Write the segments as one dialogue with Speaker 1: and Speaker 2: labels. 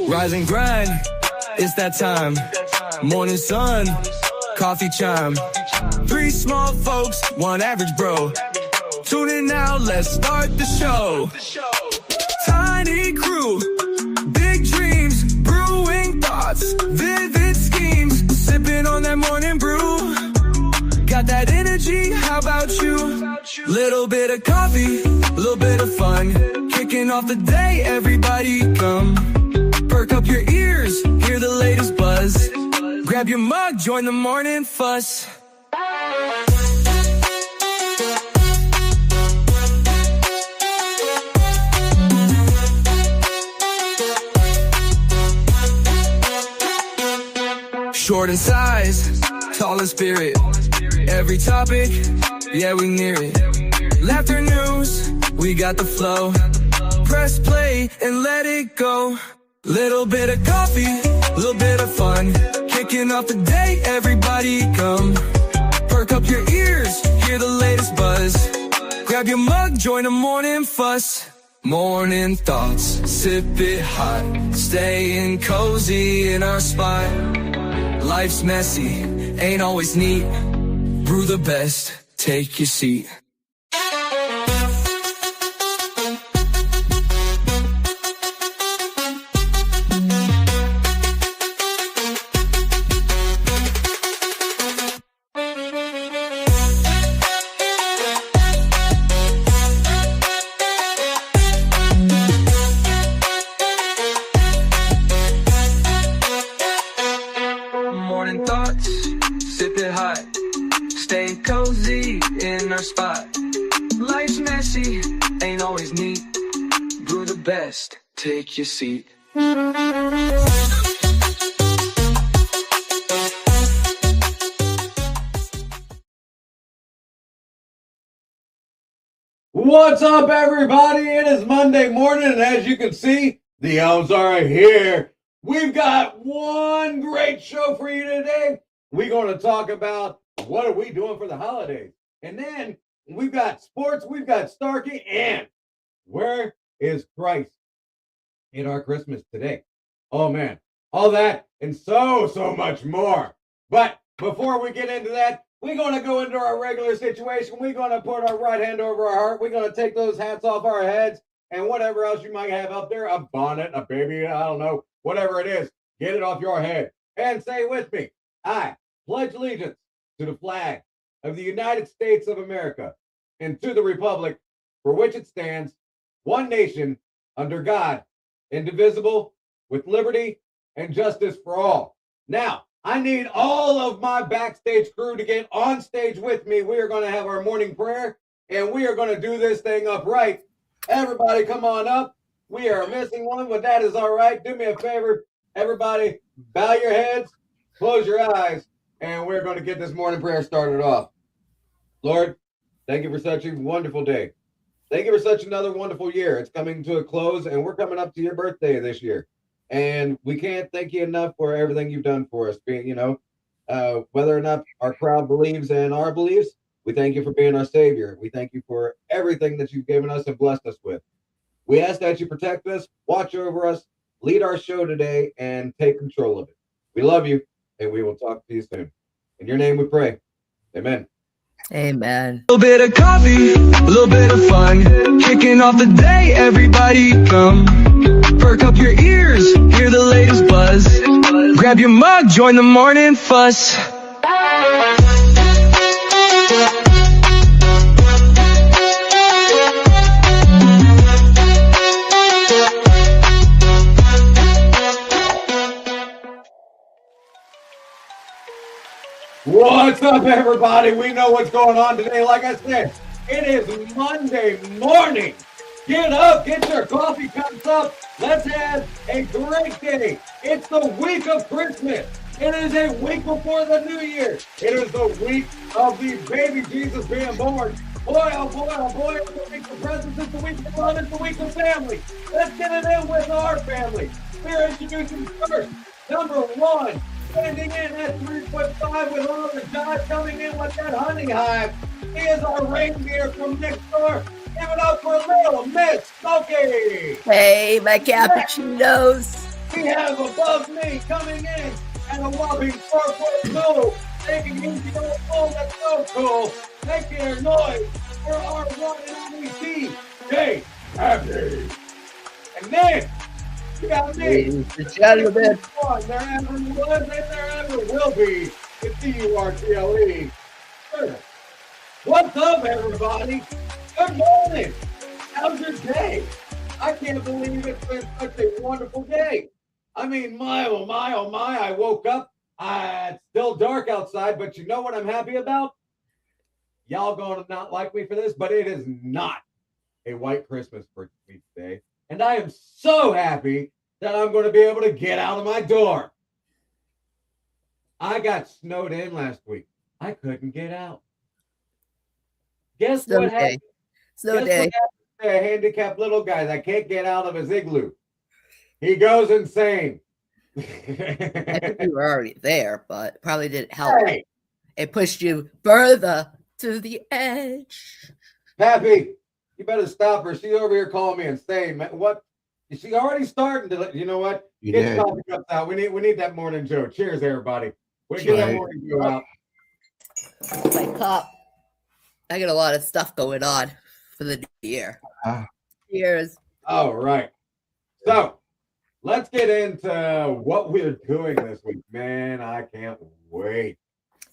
Speaker 1: Rise and grind, it's that time. Morning sun, coffee chime. Three small folks, one average bro. Tune in now, let's start the show. Tiny crew, big dreams, brewing thoughts, vivid schemes. Sipping on that morning brew. Got that energy, how about you? Little bit of coffee, little bit of fun. Kicking off the day, everybody come. Perk up your ears, hear the latest buzz. Grab your mug, join the morning fuss. Short in size, tall in spirit. Every topic, yeah, we near it. Laughter news, we got the flow. Press play and let it go. Little bit of coffee, little bit of fun. Kicking off the day, everybody come. Perk up your ears, hear the latest buzz. Grab your mug, join the morning fuss. Morning thoughts, sip it hot. Staying cozy in our spot. Life's messy, ain't always neat. Brew the best, take your seat. Morning thoughts, sip it hot. Stay cozy in our spot. Life's messy, ain't always neat. Brew the best, take your seat.
Speaker 2: What's up, everybody? It is Monday morning, and as you can see, the elves are here. We've got one great show for you today. We're going to talk about what are we doing for the holidays. And then we've got sports, we've got Starkey, and where is Christ in our Christmas today? Oh, man, all that and so much more. But before we get into that, we're going to go into our regular situation. We're going to put our right hand over our heart. We're going to take those hats off our heads and whatever else you might have up there, a bonnet, a baby, I don't know, whatever it is, get it off your head. And say with me, I pledge allegiance to the flag of the United States of America and to the republic for which it stands, one nation, under God, indivisible, with liberty and justice for all. Now, I need all of my backstage crew to get on stage with me. We are going to have our morning prayer, and we are going to do this thing upright. Everybody come on up. We are missing one, but that is all right. Do me a favor, everybody, bow your heads, close your eyes, and we're going to get this morning prayer started off. Lord, thank you for such a wonderful day. Thank you for such another wonderful year. It's coming to a close, and we're coming up to your birthday this year. And we can't thank you enough for everything you've done for us. Whether or not our crowd believes in our beliefs, we thank you for being our Savior. We thank you for everything that you've given us and blessed us with. We ask that you protect us, watch over us, lead our show today, and take control of it. We love you, and we will talk to you soon. In your name we pray. Amen.
Speaker 3: Amen.
Speaker 1: A little bit of coffee, a little bit of fun. Kicking off the day, everybody come. Perk up your ears, hear the latest buzz. Grab your mug, join the morning fuss.
Speaker 2: What's up, everybody? We know what's going on today. Like I said, it is Monday morning. Get up, get your coffee cups up. Let's have a great day. It's the week of Christmas. It is a week before the new year. It is the week of the baby Jesus being born. Boy, oh boy, oh boy, it's the week of presents, it's the week of love, it's the week of family. Let's get it in with our family. We're introducing first, number one, standing in at 3'5" with all the jive, coming in with that honey hive. He is our reindeer from next door. Give it up for Lil SmoKii.
Speaker 3: Hey, my cappuccinos.
Speaker 2: We have above me coming in at a whopping 4'2", taking easy on the phone. That's so cool. Making a noise for our one and only DJ Pappy. And then you got me.
Speaker 3: Ladies and gentlemen.
Speaker 2: There ever was and there ever will be. It's TURTLE. What's up, everybody? Good morning. How's your day? I can't believe it's been such a wonderful day. I mean, my, oh my, oh my, I woke up. It's still dark outside, but you know what I'm happy about? Y'all going to not like me for this, but it is not a white Christmas for me today. And I am so happy that I'm going to be able to get out of my door. I got snowed in last week. I couldn't get out. Guess what happened?
Speaker 3: Snow day.
Speaker 2: A handicapped little guy that can't get out of his igloo. He goes insane.
Speaker 3: I think you were already there, but probably didn't help.
Speaker 2: Hey,
Speaker 3: It pushed you further to the edge.
Speaker 2: Pappy, you better stop her. She's over here calling me insane. Man, what? Is she already starting to? You know what?
Speaker 4: You
Speaker 2: Get
Speaker 4: did.
Speaker 2: your coffee cups out. We need that morning Joe. Cheers, everybody. We get that morning Joe out.
Speaker 3: My cup. I got a lot of stuff going on for the new year. Cheers.
Speaker 2: All right. So let's get into what we're doing this week. Man, I can't wait.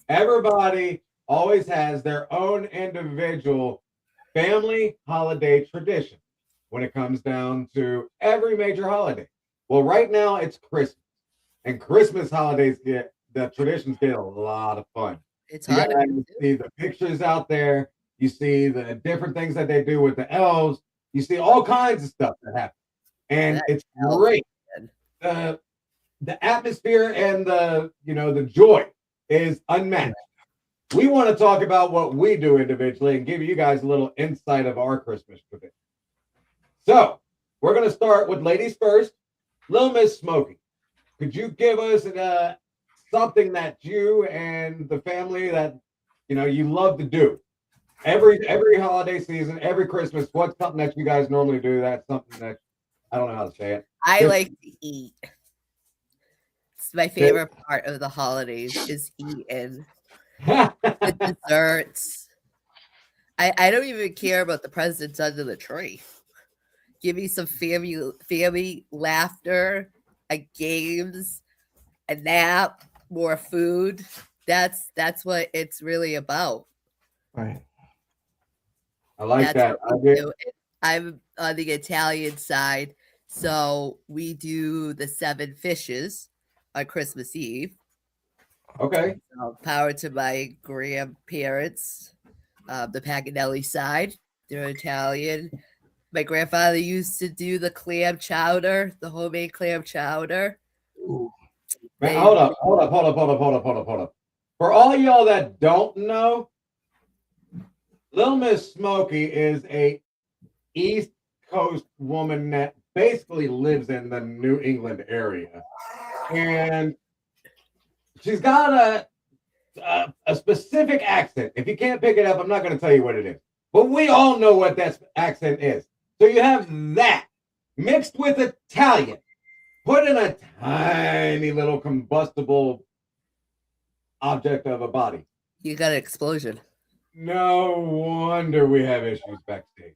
Speaker 2: Everybody always has their own individual family holiday tradition when it comes down to every major holiday. Well, right now it's Christmas, and Christmas holidays the traditions get a lot of fun.
Speaker 3: It's
Speaker 2: You
Speaker 3: hot.
Speaker 2: guys see the pictures out there. You see the different things that they do with the elves. You see all kinds of stuff that happens, and it's great. The atmosphere and the joy is unmatched. We want to talk about what we do individually and give you guys a little insight of our Christmas tradition. So we're going to start with ladies first. Lil SmoKii, could you give us something that you and the family that you love to do every holiday season, every Christmas? What's something that you guys normally do? That's something that I don't know how to say it.
Speaker 3: I like to eat. It's my favorite part of the holidays is eating. The desserts. I don't even care about the presents under the tree. Give me some family laughter, games, a nap, more food. That's what it's really about.
Speaker 4: Right.
Speaker 2: I like that.
Speaker 3: I'm on the Italian side, so we do the 7 fishes on Christmas Eve.
Speaker 2: Okay.
Speaker 3: Power to my grandparents, the Paganelli side. They're Italian. My grandfather used to do the clam chowder, the homemade clam chowder.
Speaker 2: Man, hold up. For all y'all that don't know, Lil SmoKii is a East Coast woman that basically lives in the New England area. And she's got a specific accent. If you can't pick it up, I'm not going to tell you what it is. But we all know what that accent is. So you have that mixed with Italian, put in a tiny little combustible object of a body.
Speaker 3: You got an explosion.
Speaker 2: No wonder we have issues backstage.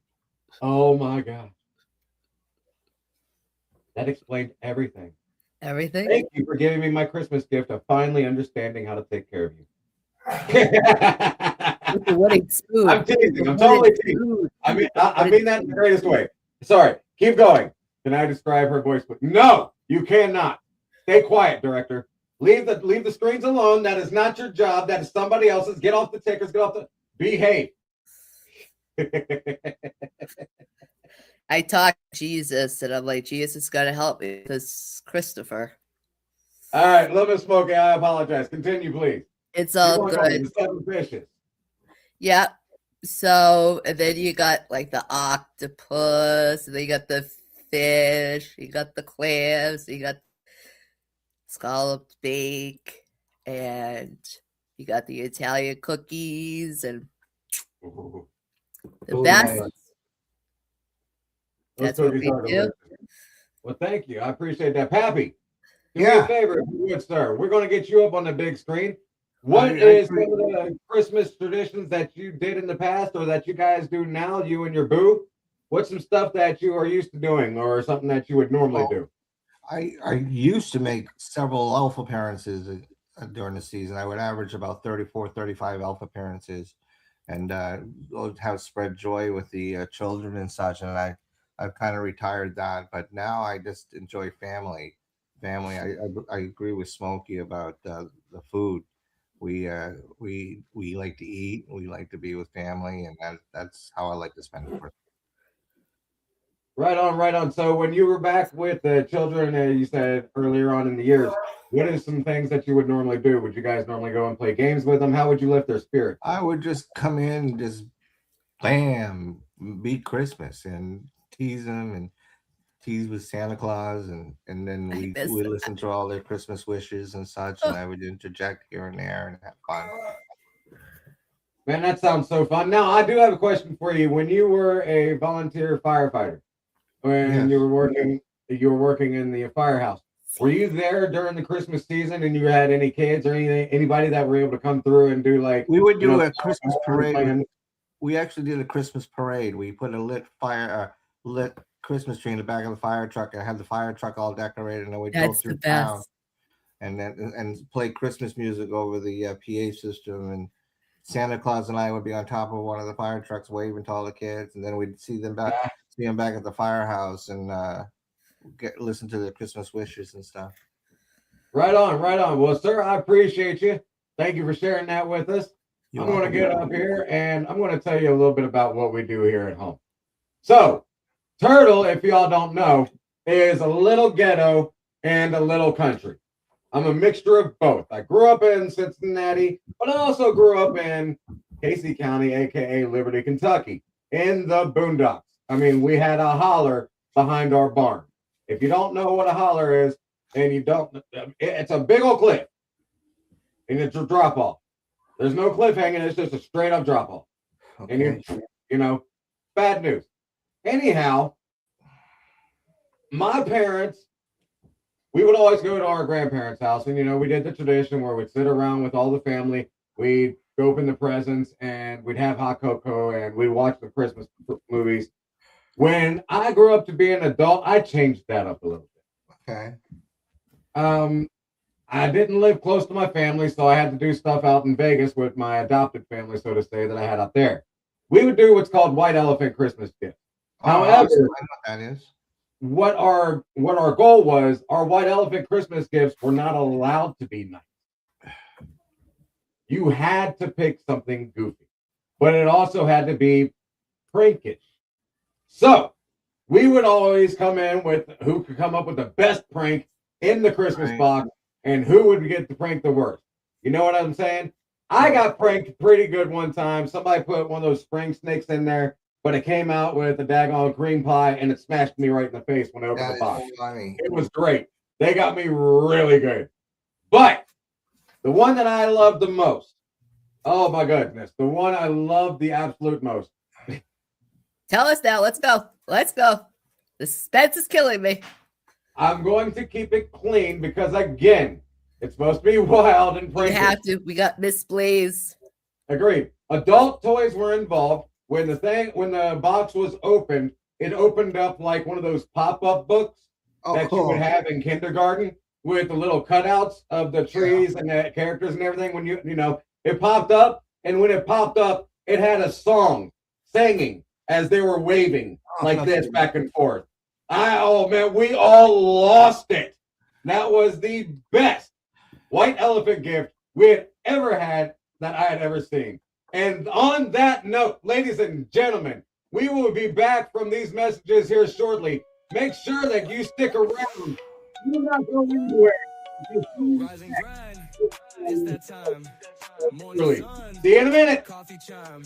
Speaker 2: Oh my God. That explained everything.
Speaker 3: Everything?
Speaker 2: Thank you for giving me my Christmas gift of finally understanding how to take care of you. I'm teasing. I'm totally teasing. I mean that in the greatest way. Sorry. Keep going. Can I describe her voice? No, you cannot. Stay quiet, director. Leave the screens alone. That is not your job. That is somebody else's. Get off the tickers. Get off the. Behave.
Speaker 3: I talk to Jesus, and I'm like, Jesus got to help me because Christopher.
Speaker 2: All right, Lil SmoKii, I apologize. Continue, please.
Speaker 3: It's all good.
Speaker 2: The 7 fishes.
Speaker 3: Yeah. So, and then you got like the octopus, and then you got the fish, you got the clams, you got scalloped bake, and you got the Italian cookies, and the best
Speaker 2: Those
Speaker 3: That's what
Speaker 2: cookies
Speaker 3: we
Speaker 2: are
Speaker 3: do.
Speaker 2: delicious. Well, thank you. I appreciate that. Pappy, do me
Speaker 4: Yeah.
Speaker 2: a favor, if you would, sir. We're going to get you up on the big screen. What
Speaker 4: I
Speaker 2: is some
Speaker 4: agree.
Speaker 2: of the Christmas traditions that you did in the past or that you guys do now, you and your boo? What's some stuff that you are used to doing or something that you would normally
Speaker 4: Well,
Speaker 2: do?
Speaker 4: I used to make several elf appearances during the season. I would average about 34, 35 elf appearances, and would have spread joy with the children and such. And I've kind of retired that, but now I just enjoy family. Family. I agree with SmoKii about the food. We like to eat. We like to be with family, and that's how I like to spend Christmas.
Speaker 2: Right on, right on. So when you were back with the children, you said earlier on in the years, what are some things that you would normally do? Would you guys normally go and play games with them? How would you lift their spirit?
Speaker 4: I would just come in and just bam, beat Christmas and tease them and tease with Santa Claus, and then
Speaker 3: I
Speaker 4: we
Speaker 3: miss
Speaker 4: would
Speaker 3: that.
Speaker 4: listen to all their Christmas wishes and such, and I would interject here and there and have fun.
Speaker 2: Man, that sounds so fun. Now, I do have a question for you. When you were a volunteer firefighter, when
Speaker 4: Yes.
Speaker 2: you were working in the firehouse, were you there during the Christmas season and you had any kids or anybody that were able to come through and do like
Speaker 4: We would
Speaker 2: you
Speaker 4: do
Speaker 2: know,
Speaker 4: a Christmas parade.
Speaker 2: playing?
Speaker 4: We actually did a Christmas parade. We put a lit Christmas tree in the back of the fire truck and had the fire truck all decorated, and then we drove
Speaker 3: That's
Speaker 4: through
Speaker 3: the
Speaker 4: town
Speaker 3: best.
Speaker 4: and play Christmas music over the PA system, and Santa Claus and I would be on top of one of the fire trucks waving to all the kids, and then we'd see them back at the firehouse and listen to their Christmas wishes and stuff.
Speaker 2: Right on, right on. Well, sir, I appreciate you. Thank you for sharing that with us.
Speaker 4: You're
Speaker 2: I'm going to
Speaker 4: welcome.
Speaker 2: get up here and I'm going to tell you a little bit about what we do here at home. So, Turtle, if y'all don't know, is a little ghetto and a little country. I'm a mixture of both. I grew up in Cincinnati, but I also grew up in Casey County, aka Liberty, Kentucky, in the boondocks. I mean, we had a holler behind our barn. If you don't know what a holler is, and you don't, it's a big old cliff, and it's a drop off. There's no cliff hanging; it's just a straight up drop off.
Speaker 4: Okay.
Speaker 2: And you know, bad news. Anyhow, my parents, we would always go to our grandparents' house, and we did the tradition where we'd sit around with all the family, we'd open the presents, and we'd have hot cocoa, and we'd watch the Christmas movies. When I grew up to be an adult, I changed that up a little bit.
Speaker 4: Okay.
Speaker 2: I didn't live close to my family, so I had to do stuff out in Vegas with my adopted family, so to say, that I had out there. We would do what's called white elephant Christmas gifts. However,
Speaker 4: I know what that is.
Speaker 2: what our goal was, our white elephant Christmas gifts were not allowed to be nice. You had to pick something goofy, but it also had to be prankish. So we would always come in with who could come up with the best prank in the Christmas box and who would get the prank the worst. You know what I'm saying? I got pranked pretty good one time. Somebody put one of those spring snakes in there, but it came out with a daggone cream pie and it smashed me right in the face when I opened
Speaker 4: That
Speaker 2: the box.
Speaker 4: is funny.
Speaker 2: It was great. They got me really good. But the one that I love the most, oh my goodness, the one I love the absolute most.
Speaker 3: Tell us now. Let's go. Let's go. The suspense is killing me.
Speaker 2: I'm going to keep it clean because, again, it's supposed to be wild and
Speaker 3: We
Speaker 2: prankish.
Speaker 3: have to. We got Miss Blaze.
Speaker 2: Agreed. Adult toys were involved. When the box was opened, it opened up like one of those pop-up books that you would have in kindergarten with the little cutouts of the trees and the characters and everything. When it popped up, and when it popped up, it had a song singing as they were waving like this back and forth. Oh man, we all lost it. That was the best white elephant gift we had ever had that I had ever seen. And on that note, ladies and gentlemen, we will be back from these messages here shortly. Make sure that you stick around. Do not go anywhere.
Speaker 1: Rise and grind. It's that time. Morning
Speaker 2: Really.
Speaker 1: sun.
Speaker 2: See you in a minute.
Speaker 1: Coffee chime.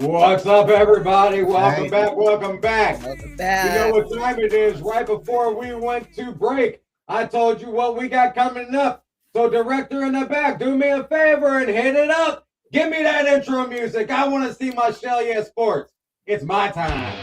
Speaker 2: What's up, everybody? Welcome
Speaker 4: Hey.
Speaker 2: back. Welcome back.
Speaker 3: Welcome
Speaker 2: You
Speaker 3: back.
Speaker 2: know what time it is. Right before we went to break, I told you what we got coming up. So, director in the back, do me a favor and hit it up. Give me that intro music. I want to see my Shell Yeah Sports. It's my time.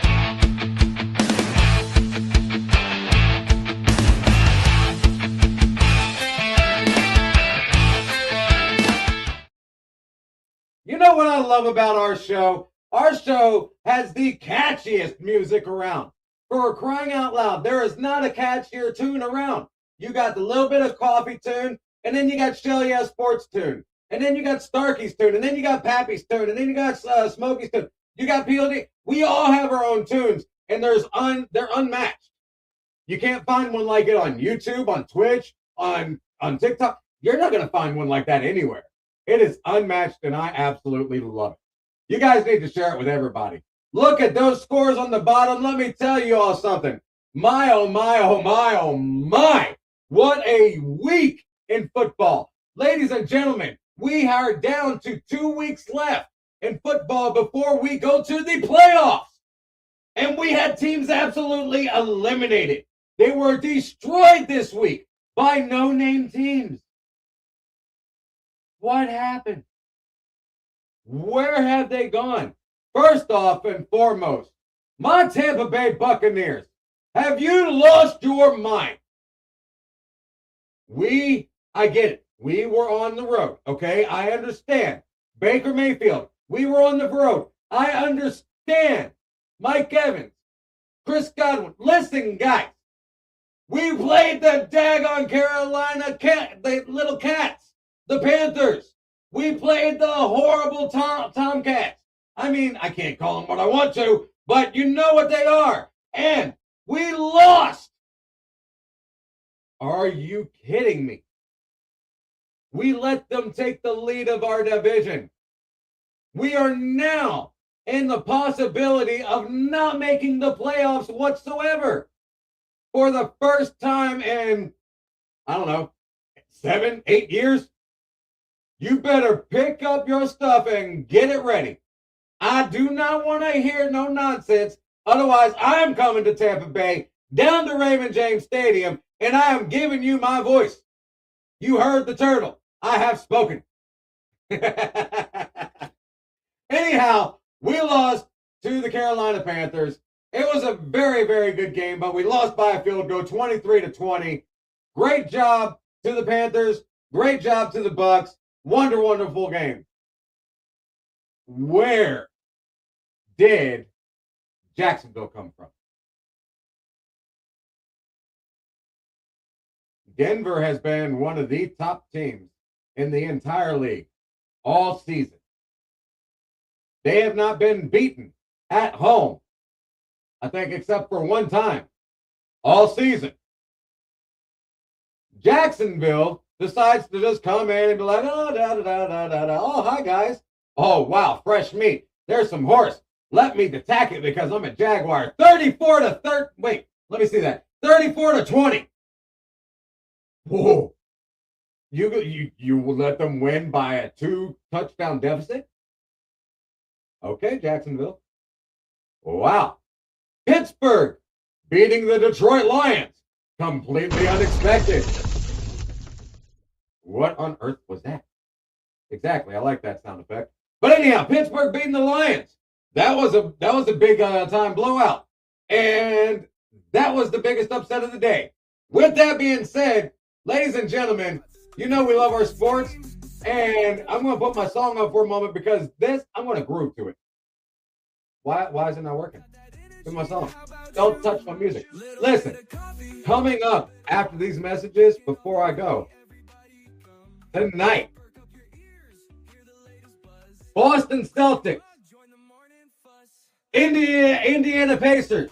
Speaker 2: You know what I love about our show? Our show has the catchiest music around. For crying out loud, there is not a catchier tune around. You got the little bit of coffee tune, and then you got Shell Yeah Sports tune, and then you got Starkey's tune, and then you got Pappy's tune, and then you got SmoKii's tune. You got PLD. We all have our own tunes, and they're unmatched. You can't find one like it on YouTube, on Twitch, on TikTok. You're not going to find one like that anywhere. It is unmatched, and I absolutely love it. You guys need to share it with everybody. Look at those scores on the bottom. Let me tell you all something. My, oh, my, oh, my, oh, my. What a week in football. Ladies and gentlemen, we are down to 2 weeks left in football before we go to the playoffs. And we had teams absolutely eliminated. They were destroyed this week by no-name teams. What happened? Where have they gone? First off and foremost, my Tampa Bay Buccaneers, have you lost your mind? I get it. We were on the road, okay? I understand. Baker Mayfield, we were on the road. I understand. Mike Evans, Chris Godwin. Listen, guys, we played the daggone Carolina the little cats, the Panthers. We played the horrible Tomcats. I mean, I can't call them what I want to, but you know what they are. And we lost. Are you kidding me? We let them take the lead of our division. We are now in the possibility of not making the playoffs whatsoever. For the first time in, I don't know, 7, 8 years. You better pick up your stuff and get it ready. I do not want to hear no nonsense. Otherwise, I'm coming to Tampa Bay, down to Raymond James Stadium, and I am giving you my voice. You heard the turtle. I have spoken. Anyhow, we lost to the Carolina Panthers. It was a very, very good game, but we lost by a field goal, 23-20. Great job to the Panthers. Great job to the Bucs. Wonderful game. Where did Jacksonville come from? Denver has been one of the top teams in the entire league all season. They have not been beaten at home, I think, except for one time all season. Jacksonville decides to just come in and be like, oh, oh, hi, guys. Oh, wow, fresh meat. There's some horse. Let me attack it because I'm a Jaguar. 34-30. Wait, let me see that. 34-20. Whoa. You will let them win by a 2-touchdown deficit? Okay, Jacksonville. Wow. Pittsburgh beating the Detroit Lions. Completely unexpected. What on earth was that? Exactly. I like that sound effect. But anyhow, Pittsburgh beating the Lions. That was a big time blowout. And that was the biggest upset of the day. With that being said, ladies and gentlemen, you know we love our sports. And I'm going to put my song up for a moment because I'm going to groove to it. Why is it not working? It's my song. Don't touch my music. Listen, coming up after these messages, before I go, tonight, Boston Celtics, Indiana Pacers.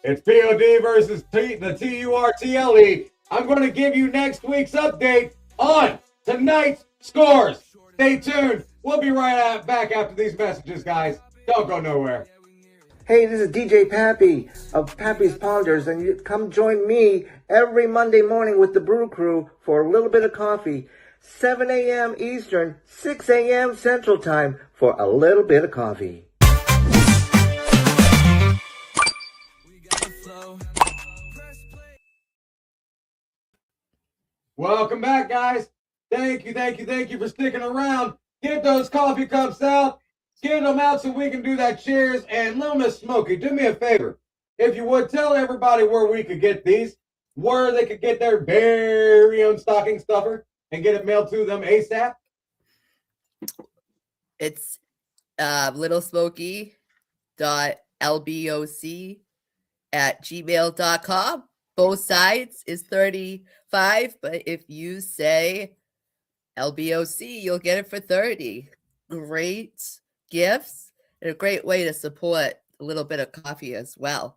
Speaker 2: It's POD versus the TURTLE. I'm going to give you next week's update on tonight's scores. Stay tuned. We'll be right back after these messages, guys. Don't go nowhere.
Speaker 5: Hey, this is DJ Pappy of Pappy's Ponders, and you come join me every Monday morning with the Brew Crew for a little bit of coffee. 7 a.m. Eastern, 6 a.m. Central Time for a little bit of coffee.
Speaker 2: Welcome back, guys. Thank you for sticking around. Get those coffee cups out. Get them out so we can do that cheers. And Lil SmoKii, do me a favor. If you would, tell everybody where we could get these, where they could get their very own stocking stuffer and get it mailed to them ASAP.
Speaker 3: It's littlesmoky.lboc@gmail.com. Both sides is 35, but if you say LBOC, you'll get it for 30. Great gifts and a great way to support a little bit of coffee as well.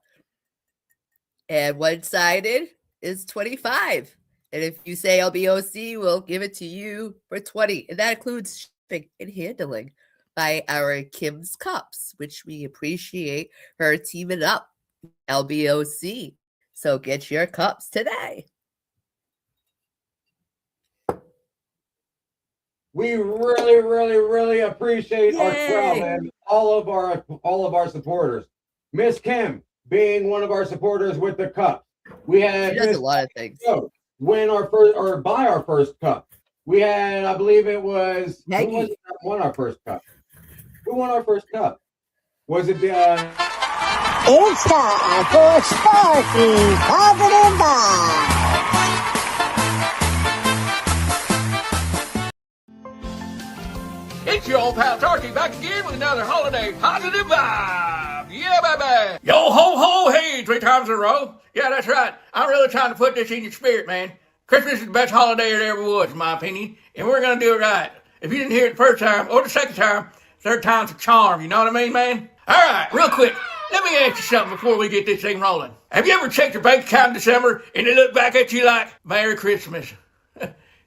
Speaker 3: And one-sided is 25. And if you say LBOC, we'll give it to you for 20. And that includes shipping and handling by our Kim's Cups, which we appreciate her teaming up LBOC. So get your cups today.
Speaker 2: We really appreciate our
Speaker 3: Yay!
Speaker 2: crowd and all of our supporters. Miss Kim being one of our supporters with the cup. We had
Speaker 3: She does
Speaker 2: Miss
Speaker 3: a lot of things.
Speaker 2: win our first or buy our first cup. We had, I believe it was
Speaker 3: Maggie.
Speaker 2: who was it that won our first cup? Who won our first cup? Was it
Speaker 6: It's time for Sparky Positive Vibe.
Speaker 7: It's your old pal Turkey back again with another holiday positive vibe. Yeah, baby. Yo ho ho hey 3 times in a row. Yeah, that's right. I'm really trying to put this in your spirit, man. Christmas is the best holiday it ever was, in my opinion, and we're gonna do it right. If you didn't hear it the first time or the second time, third time's a charm. You know what I mean, man? All right, real quick. Let me ask you something before we get this thing rolling. Have you ever checked your bank account in December and they look back at you like, Merry Christmas?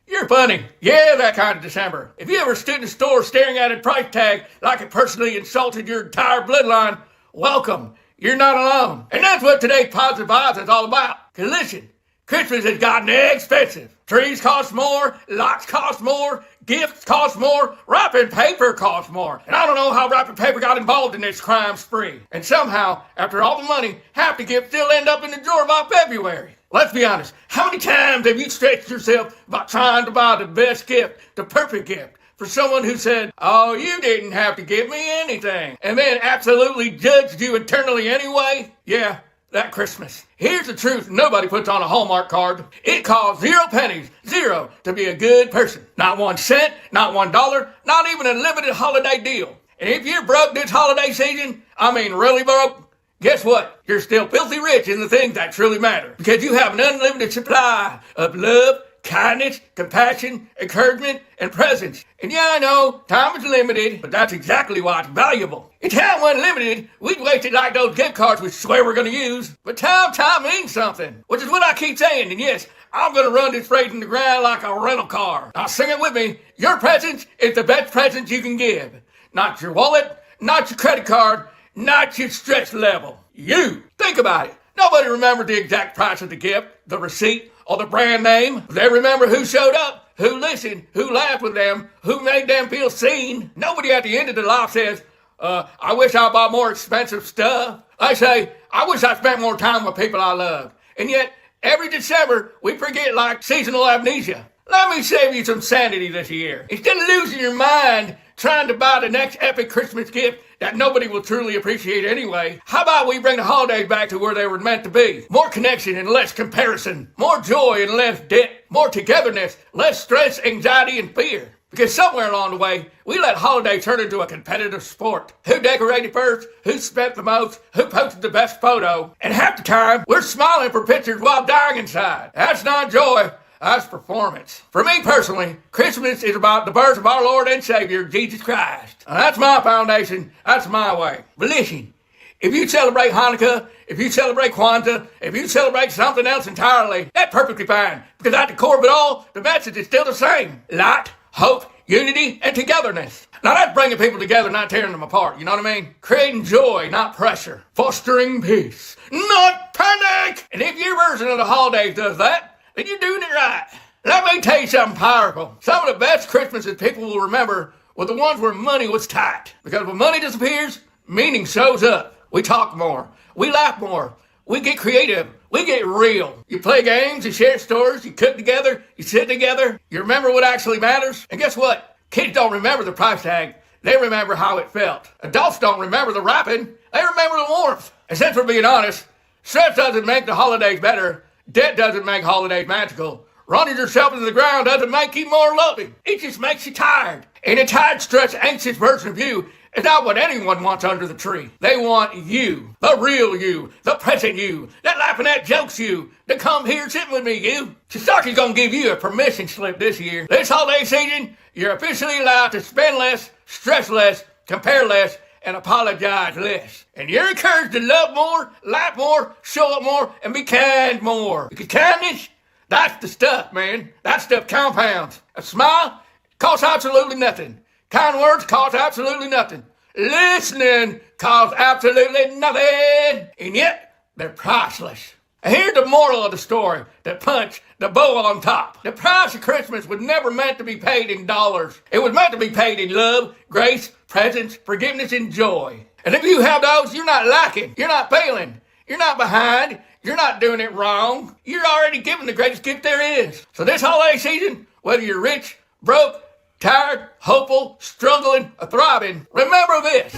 Speaker 7: You're funny. Yeah, that kind of December. If you ever stood in the store staring at a price tag like it personally insulted your entire bloodline, welcome. You're not alone. And that's what today's Positive Vibes is all about. Because listen, Christmas has gotten expensive. Trees cost more, lights cost more, gifts cost more, wrapping paper costs more. And I don't know how wrapping paper got involved in this crime spree. And somehow, after all the money, half the gifts still end up in the drawer by February. Let's be honest, how many times have you stretched yourself about trying to buy the best gift, the perfect gift, for someone who said, oh, you didn't have to give me anything, and then absolutely judged you internally anyway? Yeah, that Christmas. Here's the truth nobody puts on a Hallmark card. It costs 0 pennies, zero, to be a good person. Not 1 cent, not $1, not even a limited holiday deal. And if you're broke this holiday season, I mean really broke, guess what? You're still filthy rich in the things that truly matter. Because you have an unlimited supply of love, kindness, compassion, encouragement, and presence. And yeah, I know, time is limited, but that's exactly why it's valuable. If time wasn't limited, we'd waste it like those gift cards we swear we're going to use. But time means something, which is what I keep saying. And yes, I'm going to run this phrase in the ground like a rental car. Now sing it with me. Your presence is the best present you can give. Not your wallet, not your credit card, not your stress level. You. Think about it. Nobody remembered the exact price of the gift, the receipt, or the brand name. They remember who showed up, who listened, who laughed with them, who made them feel seen. Nobody at the end of their life says, I wish I bought more expensive stuff. I say, I wish I spent more time with people I love. And yet, every December, we forget like seasonal amnesia. Let me save you some sanity this year. Instead of losing your mind trying to buy the next epic Christmas gift that nobody will truly appreciate anyway, how about we bring the holidays back to where they were meant to be? More connection and less comparison. More joy and less debt. More togetherness, less stress, anxiety, and fear. Because somewhere along the way, we let holidays turn into a competitive sport. Who decorated first? Who spent the most? Who posted the best photo? And half the time, we're smiling for pictures while dying inside. That's not joy. That's performance. For me personally, Christmas is about the birth of our Lord and Savior, Jesus Christ. And that's my foundation. That's my way. But listen, if you celebrate Hanukkah, if you celebrate Kwanzaa, if you celebrate something else entirely, that's perfectly fine. Because at the core of it all, the message is still the same. Light, hope, unity, and togetherness. Now that's bringing people together, not tearing them apart. You know what I mean? Creating joy, not pressure. Fostering peace, not panic. And if your version of the holidays does that, then you're doing it right. Let me tell you something powerful. Some of the best Christmases people will remember were the ones where money was tight. Because when money disappears, meaning shows up. We talk more. We laugh more. We get creative. We get real. You play games, you share stories, you cook together, you sit together, you remember what actually matters. And guess what? Kids don't remember the price tag. They remember how it felt. Adults don't remember the wrapping. They remember the warmth. And since we're being honest, stress doesn't make the holidays better. Debt doesn't make holidays magical. Running yourself into the ground doesn't make you more loving. It just makes you tired. And a tired, stressed, anxious version of you is not what anyone wants under the tree. They want you, the real you, the present you, that laughing at jokes you, to come here sitting with me, you. So SmoKii's gonna give you a permission slip this year. This holiday season, you're officially allowed to spend less, stress less, compare less, and apologize less. And you're encouraged to love more, laugh more, show up more, and be kind more. Because kindness, that's the stuff, man. That stuff compounds. A smile costs absolutely nothing. Kind words cost absolutely nothing. Listening costs absolutely nothing. And yet, they're priceless. And here's the moral of the story that punch the bow on top. The price of Christmas was never meant to be paid in dollars. It was meant to be paid in love, grace, presence, forgiveness, and joy. And if you have those, you're not lacking. You're not failing. You're not behind. You're not doing it wrong. You're already giving the greatest gift there is. So this holiday season, whether you're rich, broke, tired, hopeful, struggling, or thriving, remember this.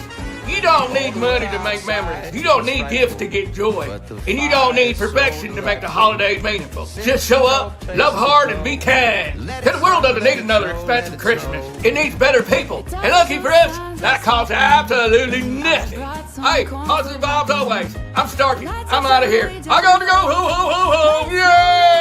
Speaker 7: You don't need money to make memories. You don't need gifts to get joy. And you don't need perfection to make the holidays meaningful. Just show up, love hard, and be kind. Because the world doesn't need another expensive Christmas. It needs better people. And lucky for us, that costs absolutely nothing. Hey, positive vibes always. I'm SmoKii. I'm out of here. I got to go. Ho, ho, ho, ho. Yeah!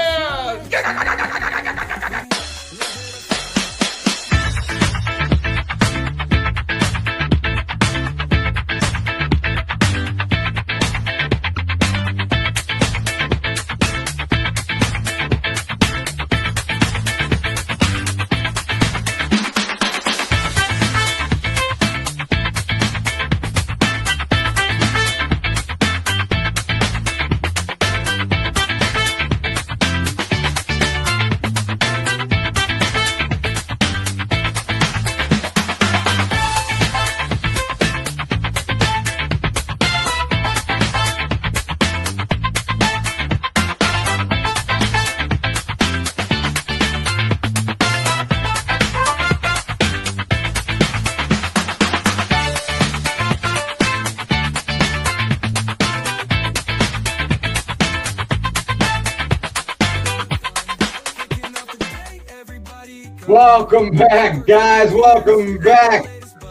Speaker 2: Welcome back, guys. Welcome back.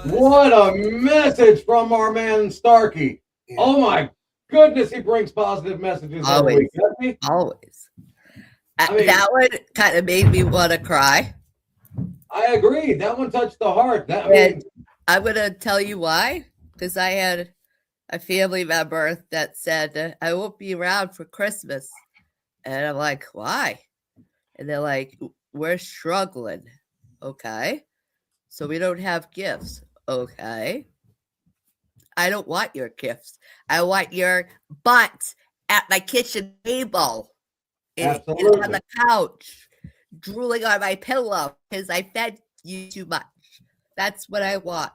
Speaker 2: What a message from our man SmoKii. Oh my goodness, he brings positive messages every week, doesn't he?
Speaker 3: Always. That one kind of made me want to cry.
Speaker 2: I agree. That one touched the heart.
Speaker 3: I'm going to tell you why. Because I had a family member that said, I won't be around for Christmas. And I'm like, why? And they're like, we're struggling. Okay. So we don't have gifts. Okay. I don't want your gifts. I want your butt at my kitchen table. And on the couch, drooling on my pillow because I fed you too much. That's what I want.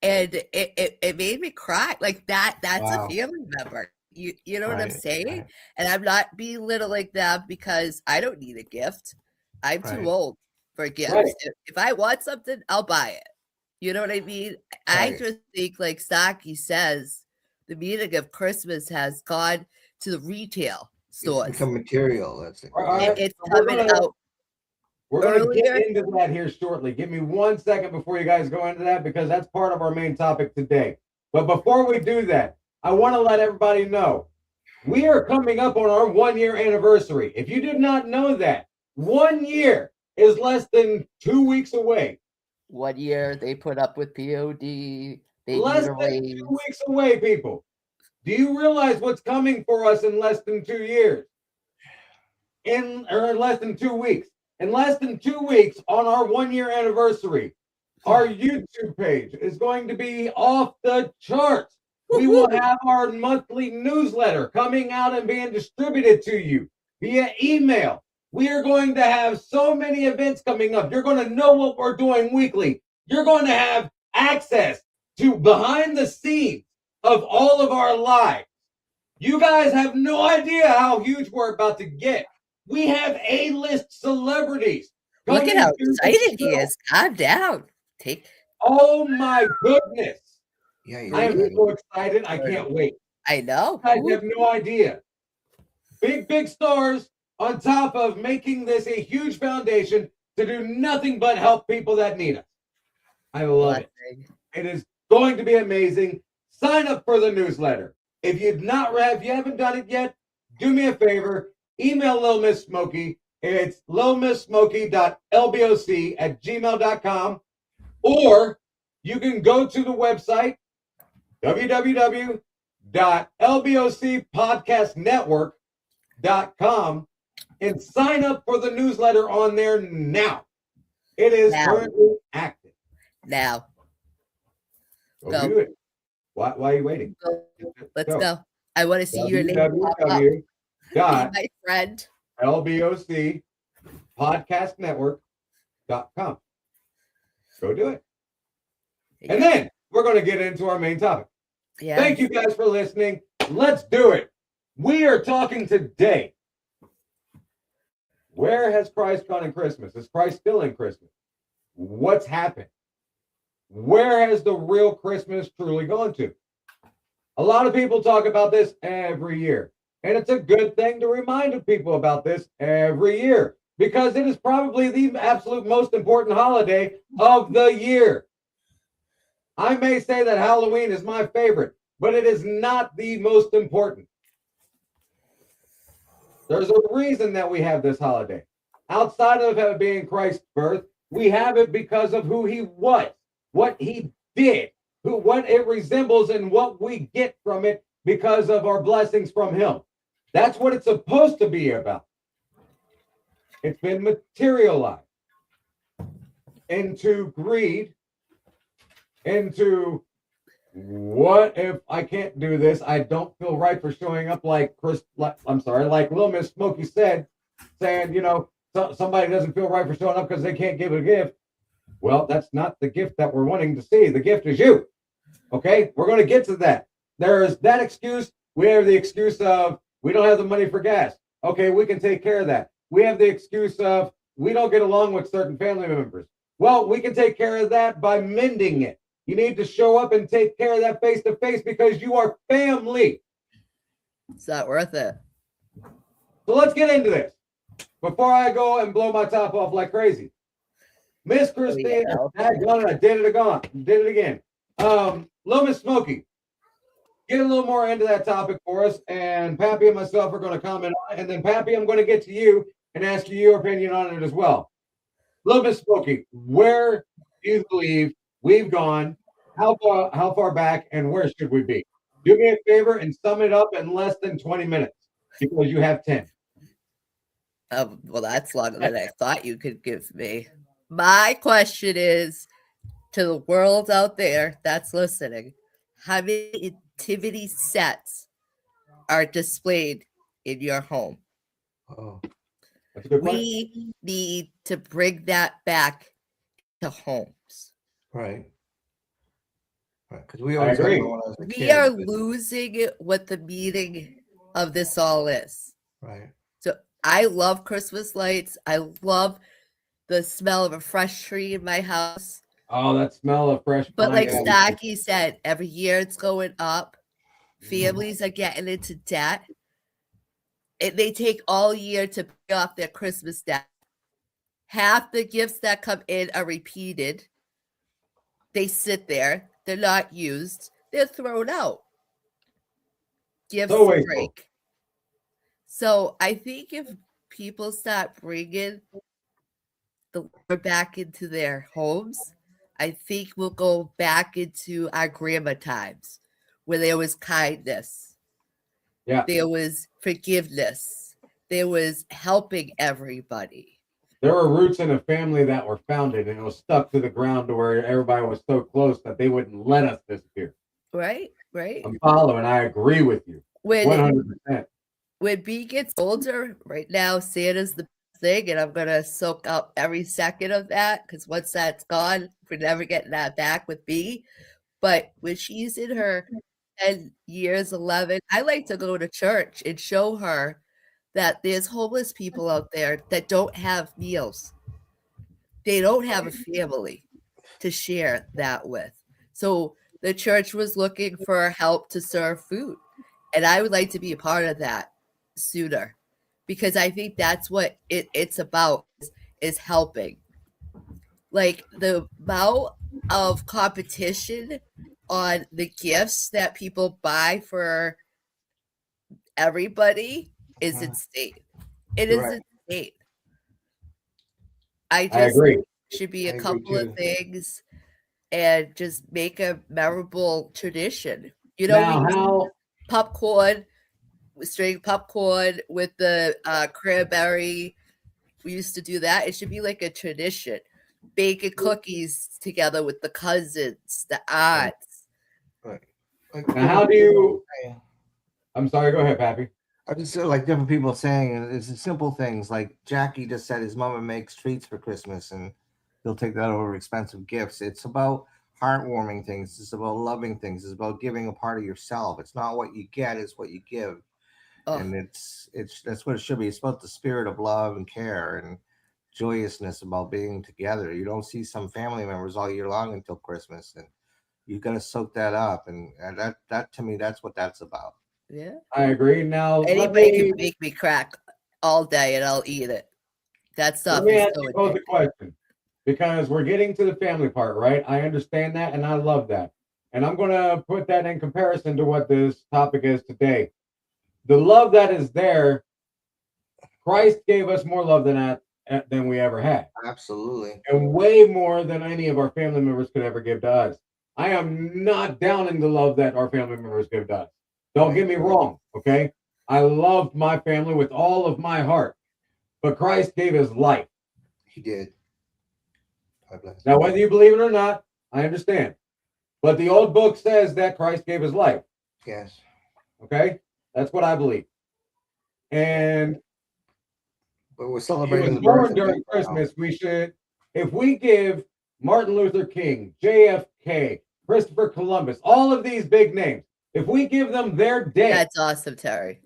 Speaker 3: And it made me cry. Like that's a family member. You know what I'm saying? Right. And I'm not belittling them because I don't need a gift. I'm too old for gifts. Right. If I want something, I'll buy it. You know what I mean? Right. I just think, like SmoKii says, the meaning of Christmas has gone to the retail stores.
Speaker 4: It's become material. That's it.
Speaker 3: It's coming out.
Speaker 2: We're going to get into that here shortly. Give me 1 second before you guys go into that, because that's part of our main topic today. But before we do that, I want to let everybody know we are coming up on our 1 year anniversary. If you did not know that, 1 year is less than 2 weeks away.
Speaker 3: 1 year they put up with POD.
Speaker 2: Less than 2 weeks away, people. Do you realize what's coming for us in less than 2 years? In less than 2 weeks. In less than 2 weeks on our 1 year anniversary, our YouTube page is going to be off the charts. We will have our monthly newsletter coming out and being distributed to you via email. We are going to have so many events coming up. You're going to know what we're doing weekly. You're going to have access to behind the scenes of all of our lives. You guys have no idea how huge we're about to get. We have A-list celebrities.
Speaker 3: Look at how
Speaker 2: coming to the
Speaker 3: excited he
Speaker 2: show.
Speaker 3: is. Calm down.
Speaker 2: Oh my goodness.
Speaker 4: Yeah,
Speaker 2: I am so excited. I can't wait.
Speaker 3: I know.
Speaker 2: You guys have no idea. Big stars on top of making this a huge foundation to do nothing but help people that need us. I love it. It is going to be amazing. Sign up for the newsletter. If you haven't done it yet, do me a favor. Email Lil SmoKii. It's lilmissmokii.lboc@gmail.com. Or you can go to the website www.lbocpodcastnetwork.com and sign up for the newsletter on there now. It is currently active.
Speaker 3: Now.
Speaker 2: Go do it. Why are you waiting?
Speaker 3: Let's go. I want to see your name.
Speaker 2: My
Speaker 3: friend.
Speaker 2: LBOCpodcastnetwork.com. Go do it. And then we're going to get into our main topic.
Speaker 3: Yeah.
Speaker 2: Thank you guys for listening. Let's do it. We are talking today. Where has Christ gone in Christmas? Is Christ still in Christmas? What's happened? Where has the real Christmas truly gone to? A lot of people talk about this every year. And it's a good thing to remind people about this every year because it is probably the absolute most important holiday of the year. I may say that Halloween is my favorite, but it is not the most important. There's a reason that we have this holiday. Outside of it being Christ's birth, we have it because of who he was, what he did, what it resembles, and what we get from it because of our blessings from him. That's what it's supposed to be about. It's been materialized into greed, into what if I can't do this? I don't feel right for showing up like Lil SmoKii said, saying, somebody doesn't feel right for showing up because they can't give a gift. Well, that's not the gift that we're wanting to see. The gift is you. Okay? We're going to get to that. There's that excuse. We have the excuse of we don't have the money for gas. Okay, we can take care of that. We have the excuse of we don't get along with certain family members. Well, we can take care of that by mending it. You need to show up and take care of that face to face because you are family.
Speaker 3: It's not worth it.
Speaker 2: So let's get into this before I go and blow my top off like crazy. Miss Christine, I did it again. Lil SmoKii, get a little more into that topic for us, and Pappy and myself are going to comment on it, and then Pappy, I'm going to get to you and ask you your opinion on it as well. Lil SmoKii, where do you believe we've gone? How far back, and where should we be? Do me a favor and sum it up in less than 20 minutes because you have 10.
Speaker 3: Well, that's longer than I thought you could give me. My question is to the world out there that's listening, how many nativity sets are displayed in your home?
Speaker 2: Oh, that's a good question.
Speaker 3: We need to bring that back to homes.
Speaker 4: Right. Because we always
Speaker 2: agree.
Speaker 3: We are losing what the meaning of this all is.
Speaker 4: Right.
Speaker 3: So I love Christmas lights. I love the smell of a fresh tree in my house.
Speaker 2: Oh, that smell of fresh.
Speaker 3: But like SmoKii said, every year it's going up. Families are getting into debt. They take all year to pay off their Christmas debt. Half the gifts that come in are repeated. They sit there. They're not used. They're thrown out. Gifts break. So I think if people start bringing the Lord back into their homes, I think we'll go back into our grandma times where there was kindness.
Speaker 2: Yeah.
Speaker 3: There was forgiveness. There was helping everybody.
Speaker 2: There were roots in a family that were founded and it was stuck to the ground to where everybody was so close that they wouldn't let us disappear.
Speaker 3: Right.
Speaker 2: I'm following. I agree with you. 100%.
Speaker 3: When B gets older, right now, Santa's the best thing, and I'm gonna soak up every second of that because once that's gone, we're never getting that back with me. But when she's in her 10 years, 11, I like to go to church and show her that there's homeless people out there that don't have meals. They don't have a family to share that with. So the church was looking for help to serve food. And I would like to be a part of that sooner because I think that's what it's about is helping. Like the amount of competition on the gifts that people buy for everybody is insane. It is
Speaker 4: Right.
Speaker 3: insane. I
Speaker 2: I
Speaker 3: just
Speaker 2: agree.
Speaker 3: should be
Speaker 4: I
Speaker 3: a
Speaker 4: agree
Speaker 3: couple of
Speaker 4: too.
Speaker 3: things and just make a memorable tradition. You know, we
Speaker 2: Now,
Speaker 3: used
Speaker 2: how
Speaker 3: popcorn, string popcorn with the cranberry. We used to do that. It should be like a tradition. Baking cookies together with the cousins, the aunts.
Speaker 4: Right. Like
Speaker 2: now how
Speaker 4: different
Speaker 2: do
Speaker 4: people
Speaker 2: you?
Speaker 4: saying-
Speaker 2: I'm sorry. Go ahead, Pappy.
Speaker 4: I just feel like different people saying it's the simple things. Like Jackie just said, his mama makes treats for Christmas, and he'll take that over expensive gifts. It's about heartwarming things. It's about loving things. It's about giving a part of yourself. It's not what you get; it's what you give.
Speaker 3: Oh,
Speaker 4: And it's that's what it should be. It's about the spirit of love and care and joyousness about being together. You don't see some family members all year long until Christmas, and you got to soak that up. And that to me, that's what that's about.
Speaker 3: yeah.
Speaker 2: I agree. Now
Speaker 3: Anybody can make me crack all day and I'll eat it. That
Speaker 2: let
Speaker 3: stuff
Speaker 2: me
Speaker 3: is
Speaker 2: ask
Speaker 3: so
Speaker 2: you both a
Speaker 3: addictive.
Speaker 2: question because we're getting to the family part, right? I understand that and I love that. And I'm going to put that in comparison to what this topic is today. The love that is there, Christ gave us more love than we ever had,
Speaker 4: Absolutely.
Speaker 2: and way more than any of our family members could ever give to us. I am not downing the love that our family members give to us. Don't get me wrong, okay? I love my family with all of my heart, but Christ gave his life.
Speaker 4: He did. God bless.
Speaker 2: Now, whether you believe it or not, I understand. But the old book says that Christ gave his life.
Speaker 4: Yes.
Speaker 2: Okay? That's what I believe. And
Speaker 4: But we're
Speaker 2: he
Speaker 4: celebrating
Speaker 2: was
Speaker 4: the birth
Speaker 2: born
Speaker 4: of
Speaker 2: during
Speaker 4: Jesus now.
Speaker 2: Christmas. We should, if we give Martin Luther King, JFK, Christopher Columbus, all of these big names, if we give them their day,
Speaker 3: That's awesome, Terry.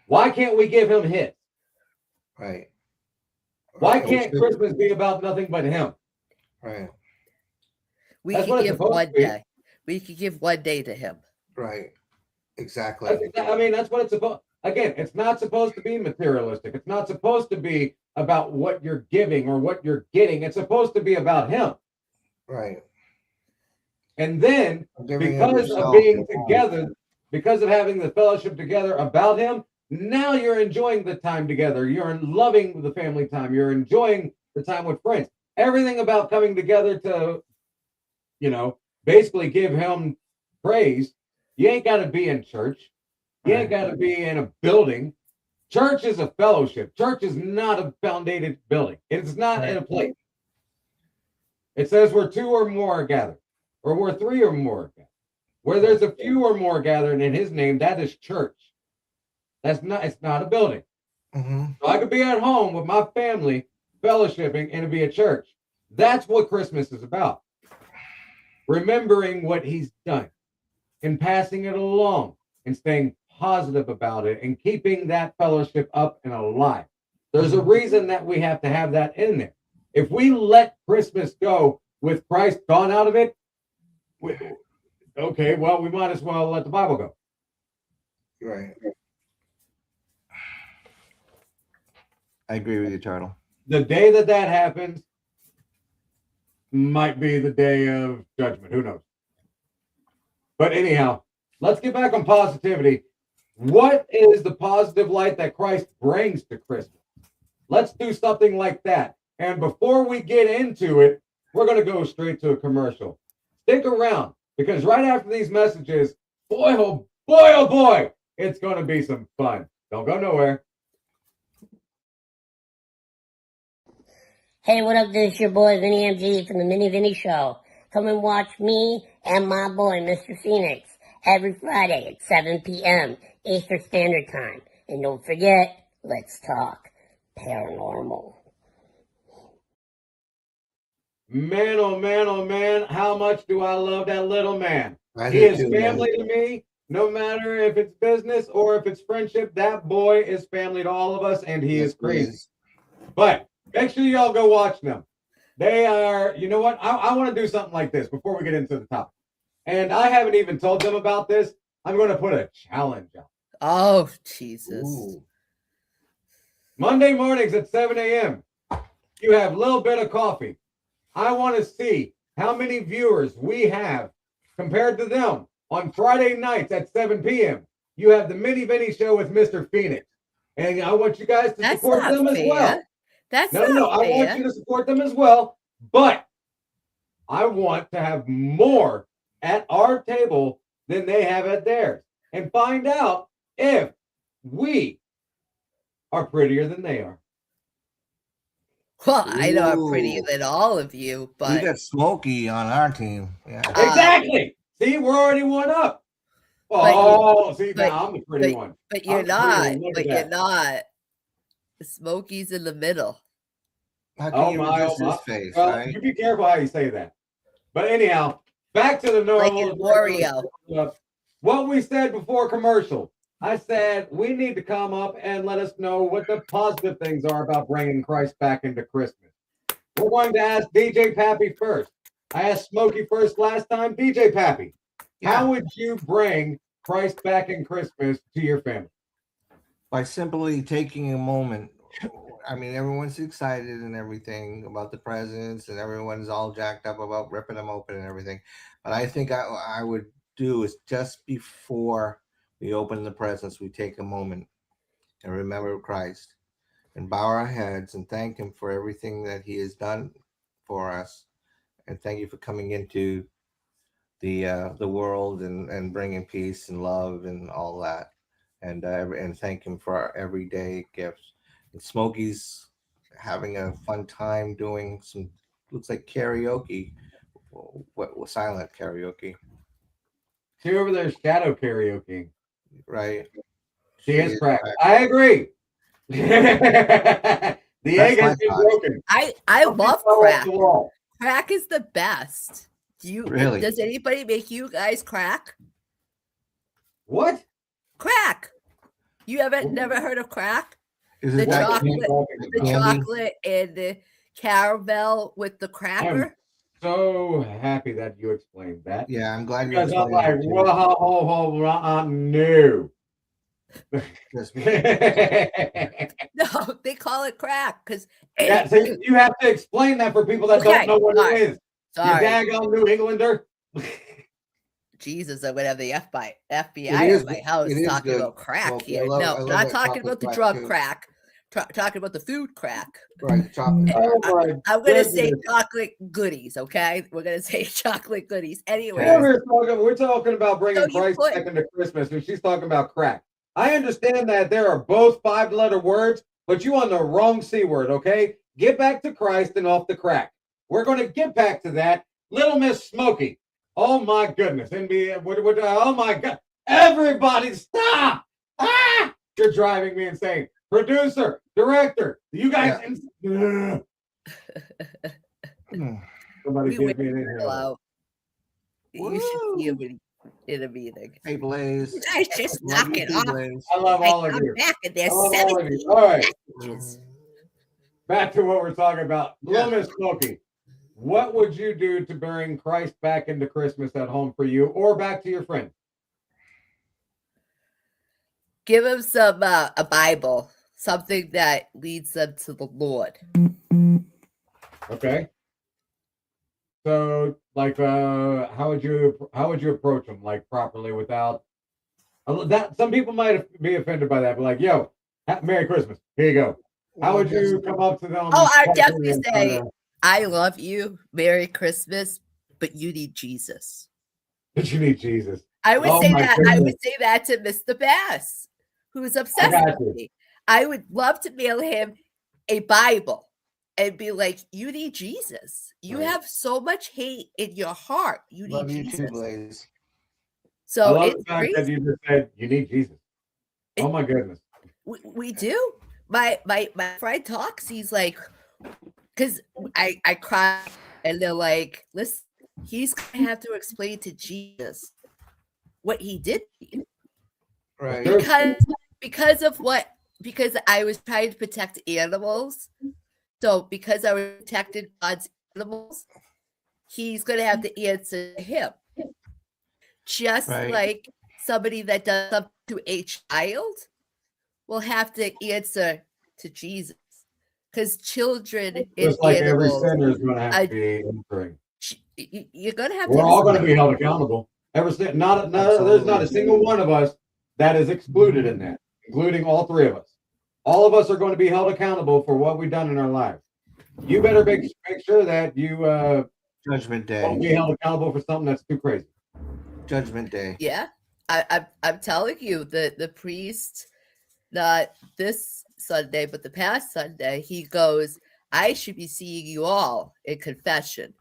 Speaker 2: why can't we give him his?
Speaker 4: Right.
Speaker 2: Why
Speaker 4: And we
Speaker 2: can't
Speaker 4: should-
Speaker 2: Christmas be about nothing but him?
Speaker 4: Right.
Speaker 3: We
Speaker 2: That's
Speaker 3: could
Speaker 2: what it's
Speaker 3: give
Speaker 2: supposed
Speaker 3: one
Speaker 2: to be.
Speaker 3: day. We could give one day to him.
Speaker 4: Right. Exactly.
Speaker 2: I mean, that's what it's supposed. Again, it's not supposed to be materialistic. It's not supposed to be about what you're giving or what you're getting. It's supposed to be about him.
Speaker 4: Right.
Speaker 2: And then,
Speaker 4: Giving of
Speaker 2: because of
Speaker 4: yourself,
Speaker 2: being
Speaker 4: your time.
Speaker 2: together, because of having the fellowship together about him, now you're enjoying the time together. You're loving the family time. You're enjoying the time with friends. Everything about coming together to, basically give him praise. You ain't got to be in church. You ain't got to be in a building. Church is a fellowship. Church is not a founded building. It's not in a place. It says where two or more are gathered, or where three or more are gathered. Where there's a few or more gathered in his name, that is church. It's not a building.
Speaker 4: Mm-hmm.
Speaker 2: So I could be at home with my family, fellowshipping, and it'd be a church. That's what Christmas is about. Remembering what he's done and passing it along and staying positive about it and keeping that fellowship up and alive. There's a reason that we have to have that in there. If we let Christmas go with Christ gone out of it, we might as well let the Bible go.
Speaker 4: Right. I agree with you, Turtle.
Speaker 2: The day that happens might be the day of judgment. Who knows? But anyhow, let's get back on positivity. What is the positive light that Christ brings to Christmas? Let's do something like that. And before we get into it, we're going to go straight to a commercial. Stick around, because right after these messages, boy, oh boy, it's going to be some fun. Don't go nowhere.
Speaker 6: Hey, what up? This is your boy Vinny MG from the Mini Vinny Show. Come and watch me and my boy Mr. Phoenix every Friday at 7 p.m. Eastern Standard Time. And don't forget, Let's talk paranormal.
Speaker 2: Man, oh man, oh man, how much do I love that little man?
Speaker 4: I
Speaker 2: He
Speaker 4: do
Speaker 2: is
Speaker 4: too, man.
Speaker 2: family to me, no matter if it's business or if it's friendship. That boy is family to all of us, and he
Speaker 4: Yes,
Speaker 2: is crazy.
Speaker 4: please.
Speaker 2: But make sure y'all go watch them. They are, you know what? I want to do something like this before we get into the topic. And I haven't even told them about this. I'm going to put a challenge out.
Speaker 3: Oh, Jesus.
Speaker 4: Ooh.
Speaker 2: Monday mornings at 7 a.m. You have a little bit of coffee. I want to see how many viewers we have compared to them. On Friday nights at 7 p.m., you have the Mini Vinny Show with Mr. Phoenix. And I want you guys to
Speaker 3: That's
Speaker 2: support
Speaker 3: not
Speaker 2: them as well.
Speaker 3: fair. That's
Speaker 2: No,
Speaker 3: not
Speaker 2: I want
Speaker 3: fair.
Speaker 2: you to support them as well. But I want to have more at our table than they have at theirs. And find out if we are prettier than they are.
Speaker 3: Well, I know I'm prettier
Speaker 4: Ooh.
Speaker 3: than all of you,
Speaker 4: We
Speaker 3: but
Speaker 4: got SmoKii on our team. Yeah.
Speaker 2: Exactly. See, we're already one up.
Speaker 3: But
Speaker 2: Oh, see,
Speaker 3: but-
Speaker 2: now I'm the pretty one.
Speaker 3: but you're
Speaker 2: I'm the pretty
Speaker 3: not.
Speaker 2: one. Look
Speaker 3: But
Speaker 2: at
Speaker 3: you're
Speaker 2: that.
Speaker 3: not. SmoKii's in the middle.
Speaker 4: How can
Speaker 2: Oh
Speaker 4: you
Speaker 2: my,
Speaker 4: resist
Speaker 2: oh my.
Speaker 4: his face,
Speaker 2: Well,
Speaker 4: right?
Speaker 2: you be careful how you say that. But anyhow, back to the
Speaker 3: Like
Speaker 2: normal.
Speaker 3: in Wario.
Speaker 2: What we said before commercial. I said we need to come up and let us know what the positive things are about bringing Christ back into Christmas. We're going to ask DJ Pappy first. I asked SmoKii first last time. DJ Pappy, how would you bring Christ back in Christmas to your family?
Speaker 4: By simply taking a moment. I mean, everyone's excited and everything about the presents, and everyone's all jacked up about ripping them open and everything. But I think I would do is just before we open the presents, we take a moment and remember Christ and bow our heads and thank Him for everything that He has done for us, and thank you for coming into the world and bringing peace and love and all that, and thank Him for our everyday gifts. And SmoKii's having a fun time doing some, looks like karaoke, what silent karaoke,
Speaker 2: She over there shadow karaoke.
Speaker 4: right?
Speaker 2: She is cracked. I agree. The egg has been broken.
Speaker 3: I
Speaker 2: Some
Speaker 3: love
Speaker 2: people fell off
Speaker 3: crack.
Speaker 2: the wall.
Speaker 3: Crack is the best.
Speaker 4: Really?
Speaker 3: Does anybody make you guys crack?
Speaker 2: What?
Speaker 3: Crack. You haven't never heard of crack?
Speaker 4: Is
Speaker 3: The
Speaker 4: it that
Speaker 3: chocolate, chocolate and the caramel with the cracker.
Speaker 2: So happy that you explained that.
Speaker 4: Yeah, I'm glad you
Speaker 2: Because I'm
Speaker 4: explained
Speaker 2: like,
Speaker 4: it too.
Speaker 2: whoa, no.
Speaker 4: Just-
Speaker 3: No, they call it crack because
Speaker 2: Yeah, so you have to explain that for people that don't know what it is. You
Speaker 3: Sorry.
Speaker 2: daggone New Englander.
Speaker 3: Jesus, I'm gonna have the FBI
Speaker 4: is
Speaker 3: at my
Speaker 4: good.
Speaker 3: house
Speaker 4: It is
Speaker 3: talking
Speaker 4: good,
Speaker 3: about crack
Speaker 4: Smokey.
Speaker 3: here.
Speaker 4: I love
Speaker 3: No, not
Speaker 4: that
Speaker 3: talking
Speaker 4: chocolate
Speaker 3: about the
Speaker 4: crack,
Speaker 3: drug
Speaker 4: too.
Speaker 3: crack. Talking about the food crack.
Speaker 4: Right, chocolate.
Speaker 2: Oh my
Speaker 3: I'm gonna say
Speaker 2: goodness.
Speaker 3: chocolate goodies. Okay, we're gonna say chocolate goodies. Anyway,
Speaker 2: We're talking about bringing
Speaker 3: So you
Speaker 2: Christ
Speaker 3: put-
Speaker 2: back into Christmas, and she's talking about crack. I understand that there are both 5-letter words, but you on the wrong C word, okay? Get back to Christ and off the crack. We're going to get back to that. Little Miss SmoKii. Oh my goodness. NBA, oh my God. Everybody stop. Ah! You're driving me insane. Producer, director, you guys. Somebody
Speaker 3: we
Speaker 2: give
Speaker 3: went
Speaker 2: me an
Speaker 3: Turtle
Speaker 2: inhale.
Speaker 3: out. You should see him in a meeting.
Speaker 4: Hey, Blaze.
Speaker 3: Guys, just
Speaker 4: Love
Speaker 3: knock
Speaker 4: you
Speaker 3: it
Speaker 4: too,
Speaker 3: off.
Speaker 4: Blaze.
Speaker 2: I love all of
Speaker 3: I'm
Speaker 2: you.
Speaker 3: back and
Speaker 2: I
Speaker 3: there's
Speaker 2: love all of you.
Speaker 3: 17
Speaker 2: All right.
Speaker 3: messages.
Speaker 2: Back to what we're talking about.
Speaker 4: Yeah.
Speaker 2: Little Miss SmoKii, what would you do to bring Christ back into Christmas at home for you or back to your friend?
Speaker 3: Give him some a Bible, something that leads them to the Lord.
Speaker 2: Okay. So, like, how would you approach them, like, properly without that? Some people might be offended by that, but like, yo, Merry Christmas. Here you go. How would you come up to them?
Speaker 3: Oh, I'd definitely
Speaker 2: and
Speaker 3: say,
Speaker 2: kinda-
Speaker 3: I love you, Merry Christmas, but you need Jesus.
Speaker 2: But you need Jesus.
Speaker 3: I would
Speaker 2: Oh
Speaker 3: say
Speaker 2: my
Speaker 3: that. I
Speaker 2: goodness.
Speaker 3: would say that to Mr. Bass, who's obsessed
Speaker 2: got
Speaker 3: with
Speaker 2: you.
Speaker 3: me. I would love to mail him a Bible and be like, "You need Jesus. You
Speaker 4: Right.
Speaker 3: have so much hate in your heart. You need
Speaker 4: Love you
Speaker 3: Jesus."
Speaker 4: too, Blaze.
Speaker 2: I
Speaker 3: So
Speaker 2: love
Speaker 3: it's
Speaker 2: the fact that
Speaker 3: crazy.
Speaker 2: you just said you need Jesus. Oh my goodness.
Speaker 3: We do. my friend talks. He's like, because I cry, and they're like, listen, he's gonna have to explain to Jesus what he did
Speaker 4: Right.
Speaker 3: because of what, because I was trying to protect animals. So because I protected God's animals, he's gonna have to answer to him. Just like somebody that does something to a child will have to answer to Jesus. Because children and
Speaker 2: Just like every
Speaker 3: animals,
Speaker 2: sinner is going to have to be answering.
Speaker 3: you're gonna have
Speaker 2: We're
Speaker 3: to
Speaker 2: all going to be held accountable. There's not a single one of us that is excluded in that, including all three of us. All of us are going to be held accountable for what we've done in our lives. You better make sure that you
Speaker 4: Judgment Day
Speaker 2: won't be held accountable for something that's too crazy.
Speaker 4: Judgment Day.
Speaker 3: Yeah, I'm telling you, the priest, not this Sunday, but the past Sunday, he goes, I should be seeing you all in confession.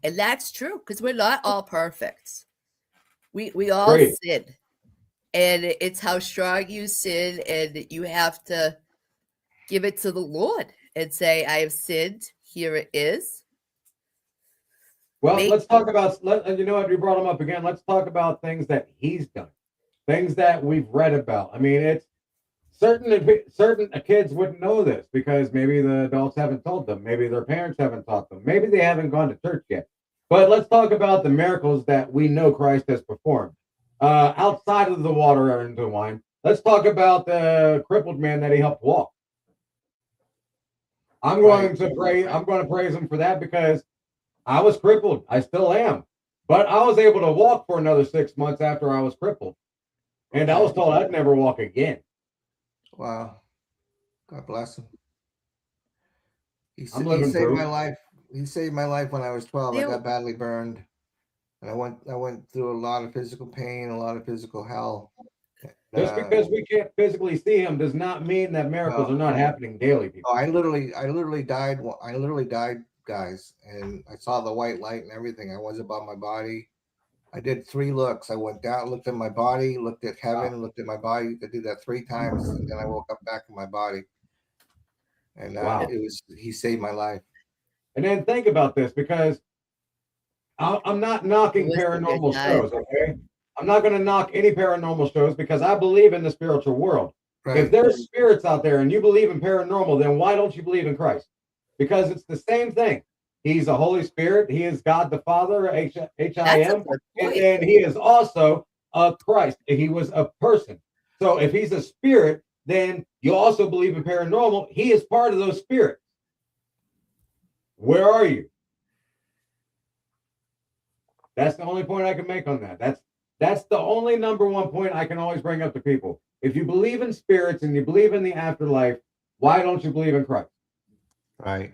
Speaker 3: And that's true, because we're not all perfect. We all sin. And it's how strong you sin, and you have to give it to the Lord and say, I have sinned. Here it is.
Speaker 2: Well, let's talk about, you know what, you brought him up again. Let's talk about things that he's done, things that we've read about. I mean, it's certain kids wouldn't know this because maybe the adults haven't told them. Maybe their parents haven't taught them. Maybe they haven't gone to church yet. But let's talk about the miracles that we know Christ has performed. Outside of the water and the wine, let's talk about the crippled man that he helped walk. I'm going to praise him for that because I was crippled. I still am. But I was able to walk for another 6 months after I was crippled. And I was told I'd never walk again.
Speaker 4: Wow. God bless him. He saved my life. He saved my life when I was 12. I got badly burned. And I went through a lot of physical pain, a lot of physical hell.
Speaker 2: Just because we can't physically see him does not mean that miracles are not happening daily, people.
Speaker 4: I literally died. I literally died, guys, and I saw the white light and everything. I was above my body. I did 3 looks. I went down, looked at my body, looked at heaven, looked at my body. I did that 3 times, and then I woke up back in my body. And he saved my life.
Speaker 2: And then think about this, because I'm not knocking paranormal shows, okay? I'm not going to knock any paranormal shows because I believe in the spiritual world. Right. If there's spirits out there and you believe in paranormal, then why don't you believe in Christ? Because it's the same thing. He's a Holy Spirit. He is God the Father, H-I-M. And then he is also a Christ. He was a person. So if he's a spirit, then you also believe in paranormal. He is part of those spirits. Where are you? That's the only point I can make on that. That's the only number one point I can always bring up to people. If you believe in spirits and you believe in the afterlife, why don't you believe in Christ?
Speaker 4: Right.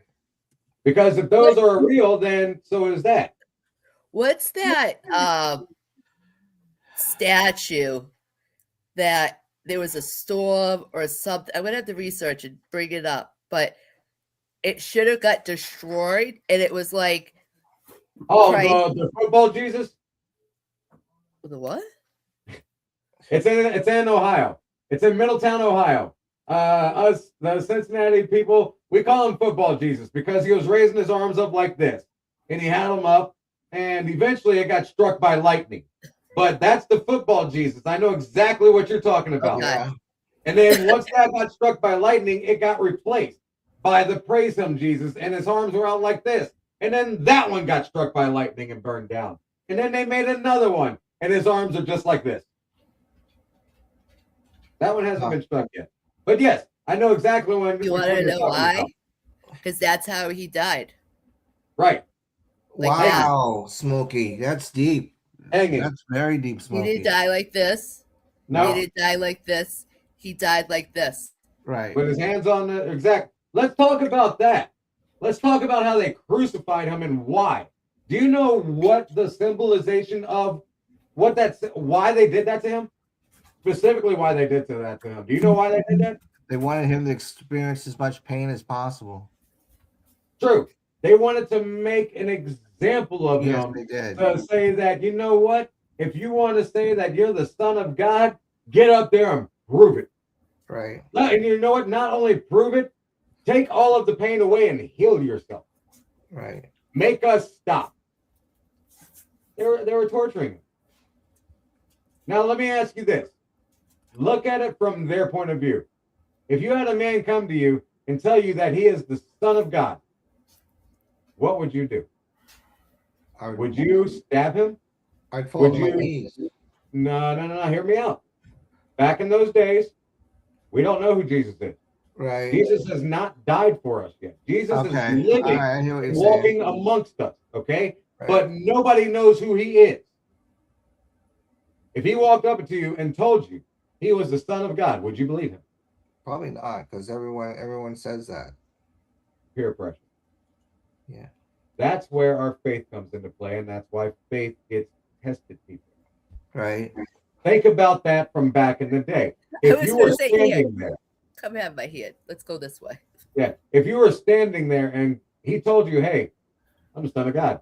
Speaker 2: Because if those are real, then so is that.
Speaker 3: What's that statue that there was a storm or something? I'm going to have to research and bring it up, but it should have got destroyed, and it was like...
Speaker 2: Oh, the football Jesus?
Speaker 3: The what?
Speaker 2: It's in Ohio. It's in Middletown, Ohio. Us, the Cincinnati people, we call him football Jesus because he was raising his arms up like this, and he had them up, and eventually it got struck by lightning. But that's the football Jesus. I know exactly what you're talking about.
Speaker 3: Okay.
Speaker 2: And then once that got struck by lightning, it got replaced by the praise him Jesus, and his arms were out like this. And then that one got struck by lightning and burned down. And then they made another one, and his arms are just like this. That one hasn't been struck yet. But yes, I know exactly when.
Speaker 3: You want to know why? Because that's how he died.
Speaker 2: Right.
Speaker 3: Like
Speaker 4: wow, SmoKii. That's deep.
Speaker 2: Hanging.
Speaker 4: That's very deep, SmoKii.
Speaker 3: He didn't die like this.
Speaker 2: No.
Speaker 3: He didn't die like this. He died like this.
Speaker 4: Right.
Speaker 2: With his hands on the exact. Let's talk about that. Let's talk about how they crucified him and why. Do you know what the symbolization of why they did that to him? Specifically why they did that to him. Do you know why they did that?
Speaker 4: They wanted him to experience as much pain as possible.
Speaker 2: True. They wanted to make an example of him.
Speaker 4: They did.
Speaker 2: To say that, you know what? If you want to say that you're the Son of God, get up there and prove it.
Speaker 4: Right.
Speaker 2: And you know what? Not only prove it, take all of the pain away and heal yourself.
Speaker 4: Right.
Speaker 2: Make us stop. They were torturing him. Now let me ask you this. Look at it from their point of view. If you had a man come to you and tell you that he is the Son of God, what would you do? Would you stab him?
Speaker 4: I'd fall on my knees.
Speaker 2: No. Hear me out. Back in those days, we don't know who Jesus is.
Speaker 4: Right.
Speaker 2: Jesus has not died for us yet. Jesus is living,
Speaker 4: right,
Speaker 2: walking amongst us, okay?
Speaker 4: Right.
Speaker 2: But nobody knows who he is. If he walked up to you and told you he was the Son of God, would you believe him?
Speaker 4: Probably not, because everyone says that.
Speaker 2: Peer pressure.
Speaker 4: Yeah.
Speaker 2: That's where our faith comes into play, and that's why faith gets tested, people.
Speaker 4: Right.
Speaker 2: Think about that from back in the day. If you were standing there,
Speaker 3: come have my hand. Let's go this way.
Speaker 2: Yeah. If you were standing there and he told you, hey, I'm the Son of God,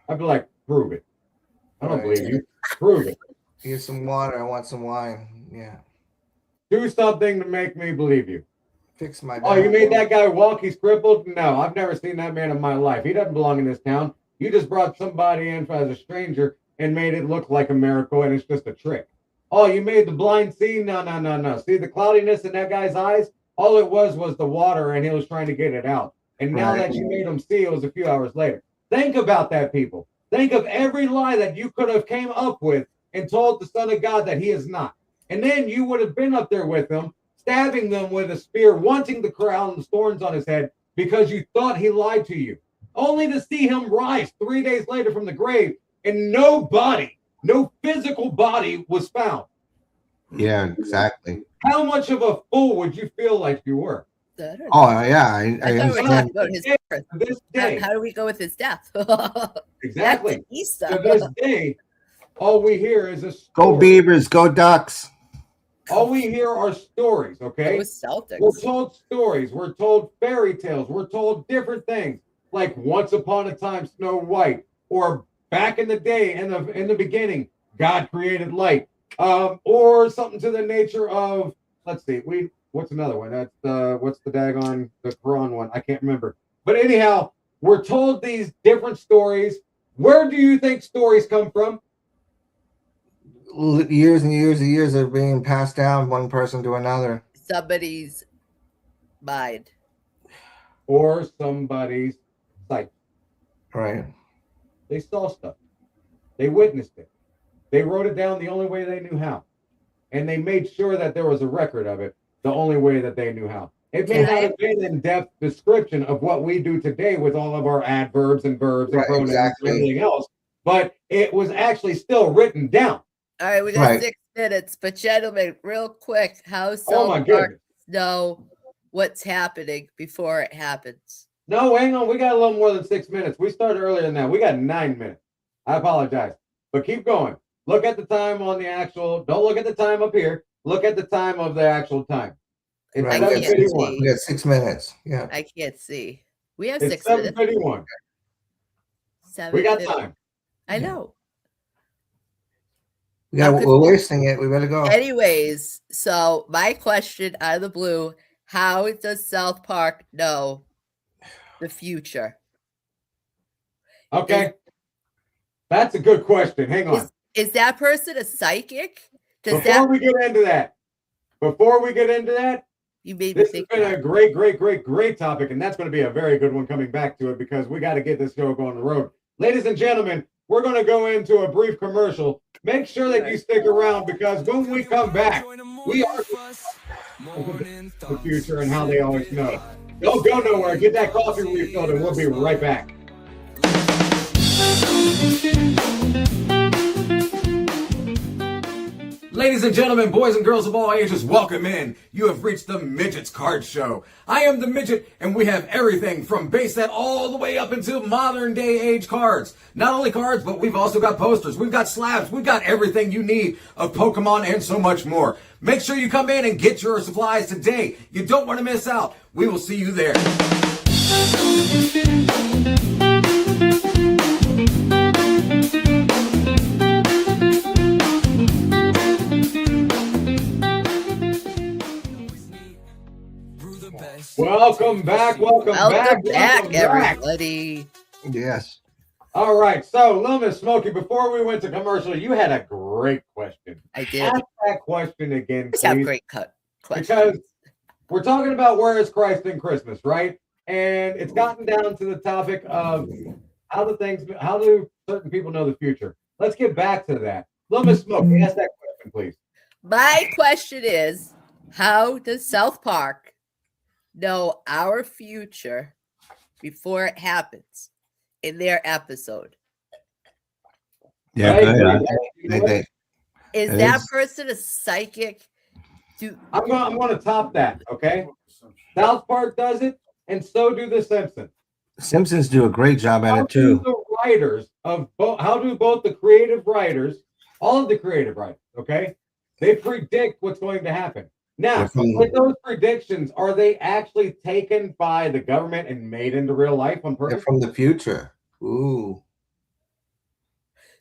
Speaker 2: I'd be like, prove it. I don't believe you. Prove it.
Speaker 4: Here's some water. I want some wine. Yeah.
Speaker 2: Do something to make me believe you.
Speaker 4: Fix my back.
Speaker 2: Oh, you made that guy walk? He's crippled? No, I've never seen that man in my life. He doesn't belong in this town. You just brought somebody in as a stranger and made it look like a miracle, and it's just a trick. Oh, you made the blind see? No. See the cloudiness in that guy's eyes? All it was the water, and he was trying to get it out. And now that you made him see, it was a few hours later. Think about that, people. Think of every lie that you could have came up with and told the Son of God that he is not. And then you would have been up there with him, stabbing them with a spear, wanting the crown and thorns on his head because you thought he lied to you, only to see him rise 3 days later from the grave and no body, no physical body was found.
Speaker 4: Yeah, exactly.
Speaker 2: How much of a fool would you feel like you were?
Speaker 4: Oh, yeah. I understand.
Speaker 3: About his
Speaker 2: this day.
Speaker 3: How do we go with his death?
Speaker 2: Exactly.
Speaker 3: Easter.
Speaker 2: To this day, all we hear is a story.
Speaker 4: Go Beavers, go Ducks.
Speaker 2: All we hear are stories, okay?
Speaker 3: Celtics.
Speaker 2: We're told stories. We're told fairy tales. We're told different things, like Once Upon a Time, Snow White, or back in the day, in the beginning, God created light, or something to the nature of. Let's see, what's another one? That's what's the daggone the Quran one? I can't remember. But anyhow, we're told these different stories. Where do you think stories come from?
Speaker 4: Years and years and years of being passed down one person to another.
Speaker 3: Somebody's mind.
Speaker 2: Or somebody's sight.
Speaker 4: Right.
Speaker 2: They saw stuff. They witnessed it. They wrote it down the only way they knew how. And they made sure that there was a record of it the only way that they knew how. It may not have been an in-depth description of what we do today with all of our adverbs and verbs and pronouns and everything else, but it was actually still written down.
Speaker 3: All right, we got 6 minutes, but gentlemen, real quick, how South Park know what's happening before it happens?
Speaker 2: No, hang on. We got a little more than 6 minutes. We started earlier than that. We got 9 minutes. I apologize, but keep going. Look at the time on the actual. Don't look at the time up here. Look at the time of the actual time. It's 7:51.
Speaker 4: We got 6 minutes. Yeah.
Speaker 3: I can't see. We have
Speaker 2: it's
Speaker 3: 6 minutes.
Speaker 2: 7:51. We got time.
Speaker 3: I know.
Speaker 4: We're wasting it. We better go.
Speaker 3: Anyways, so my question out of the blue: how does South Park know the future?
Speaker 2: Okay, that's a good question. Hang on.
Speaker 3: Is that person a psychic?
Speaker 2: Before we get into that,
Speaker 3: you made
Speaker 2: this has been a great topic, and that's going to be a very good one coming back to it because we got to get this show going on the road. Ladies and gentlemen, we're going to go into a brief commercial. Make sure that you stick around because when we come back, we are the future and how they always know. Don't go nowhere. Get that coffee refilled, and we'll be right back. Ladies and gentlemen, boys and girls of all ages, welcome in. You have reached the Midget's Card Show. I am the Midget, and we have everything from base set all the way up into modern day age cards. Not only cards, but we've also got posters. We've got slabs. We've got everything you need of Pokemon and so much more. Make sure you come in and get your supplies today. You don't want to miss out. We will see you there. Welcome back. Welcome back,
Speaker 3: everybody.
Speaker 4: Yes.
Speaker 2: All right. So, Lil SmoKii, before we went to commercial, you had a great question.
Speaker 3: I did.
Speaker 2: Ask that question again,
Speaker 3: Just have
Speaker 2: please.
Speaker 3: great questions.
Speaker 2: Because we're talking about where is Christ in Christmas, right? And it's gotten down to the topic of how do certain people know the future? Let's get back to that. Lil SmoKii, ask that question, please.
Speaker 3: My question is, how does South Park know our future before it happens in their episode?
Speaker 4: Yeah, good.
Speaker 3: Is that person a psychic?
Speaker 2: I'm going to top that, okay? South Park does it, and so do the Simpsons.
Speaker 4: Simpsons do a great job at it too.
Speaker 2: The writers of how do both the creative writers, all of the creative writers, okay? They predict what's going to happen. Now, with those predictions, are they actually taken by the government and made into real life on purpose?
Speaker 4: They're from the future. Ooh.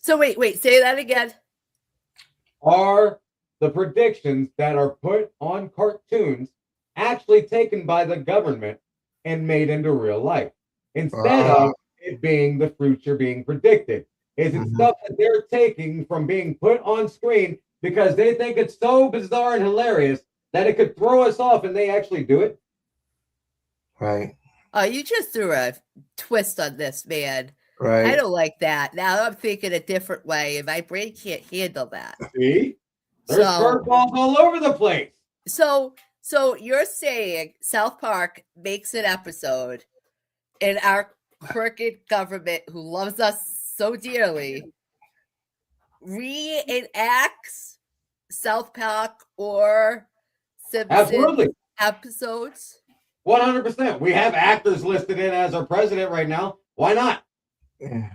Speaker 3: So wait, say that again.
Speaker 2: Are the predictions that are put on cartoons actually taken by the government and made into real life instead of it being the future being predicted? Is it stuff that they're taking from being put on screen because they think it's so bizarre and hilarious that it could throw us off, and they actually do it?
Speaker 4: Right.
Speaker 3: Oh, you just threw a twist on this, man.
Speaker 4: Right.
Speaker 3: I don't like that. Now I'm thinking a different way, and my brain can't handle that.
Speaker 2: See? There's curveballs all over the place.
Speaker 3: So you're saying South Park makes an episode, and our crooked government, who loves us so dearly, reenacts South Park or Simpsons episodes?
Speaker 2: 100%. We have actors listed in as our president right now. Why not?
Speaker 4: Yeah.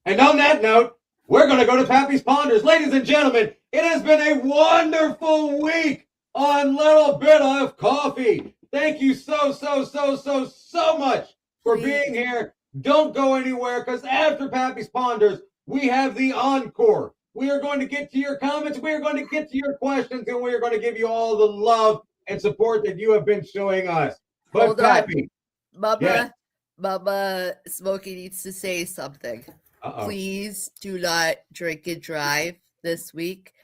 Speaker 2: And on that note, we're going to go to Pappy's Ponders. Ladies and gentlemen, it has been a wonderful week on Little Bit of Coffee. Thank you so much for being here. Don't go anywhere, because after Pappy's Ponders, we have the encore. We are going to get to your comments. We are going to get to your questions, and we are going to give you all the love and support that you have been showing us. But
Speaker 3: Hold
Speaker 2: Pappy,
Speaker 3: Mama SmoKii needs to say something. Please do not drink and drive this week.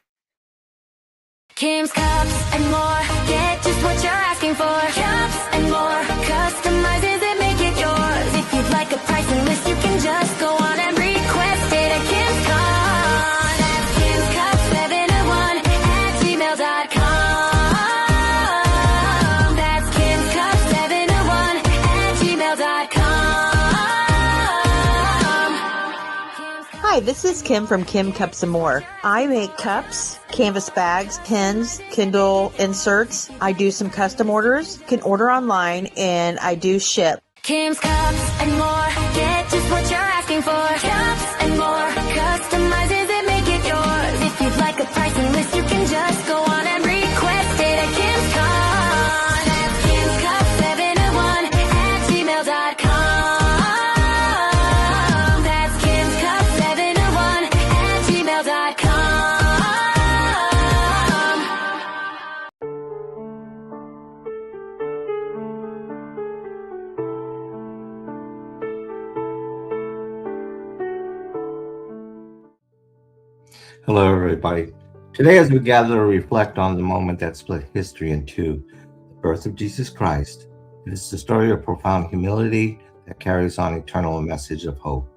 Speaker 8: Kim's Cups and more. Get just what you're asking for. Cups and more. Customizes it, make it yours. If you'd like a pricing list, you can just go on and request it at Kim's Cups. That's Kim's Cups 701@gmail.com. That's Kim's Cups 701@gmail.com.
Speaker 9: Hi, this is Kim from Kim Cups and More. I make cups, canvas bags, pins, Kindle inserts. I do some custom orders, can order online, and I do ship.
Speaker 8: Kim's Cups and more. Get just what you're asking for. Cups and more. Customizes it, make it yours. If you'd like a pricing list, you can just go on and request it at Kim's Cups. That's Kim's Cups 701@gmail.com. That's Kim's Cups 701@gmail.com.
Speaker 4: Hello, everybody. Today, as we gather to reflect on the moment that split history in two, the birth of Jesus Christ, it is the story of profound humility that carries on eternal message of hope.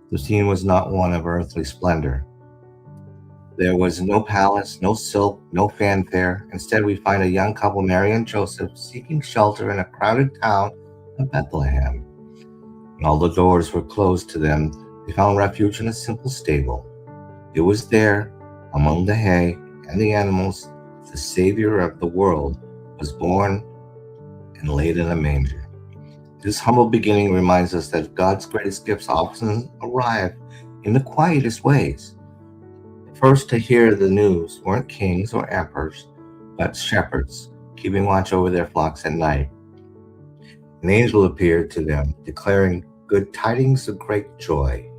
Speaker 4: The scene was not one of earthly splendor. There was no palace, no silk, no fanfare. Instead, we find a young couple, Mary and Joseph, seeking shelter in a crowded town of Bethlehem. When all the doors were closed to them, they found refuge in a simple stable. It was there, among the hay and the animals, the Savior of the world was born and laid in a manger. This humble beginning reminds us that God's greatest gifts often arrive in the quietest ways. The first to hear the news weren't kings or emperors, but shepherds keeping watch over their flocks at night. An angel appeared to them, declaring good tidings of great joy.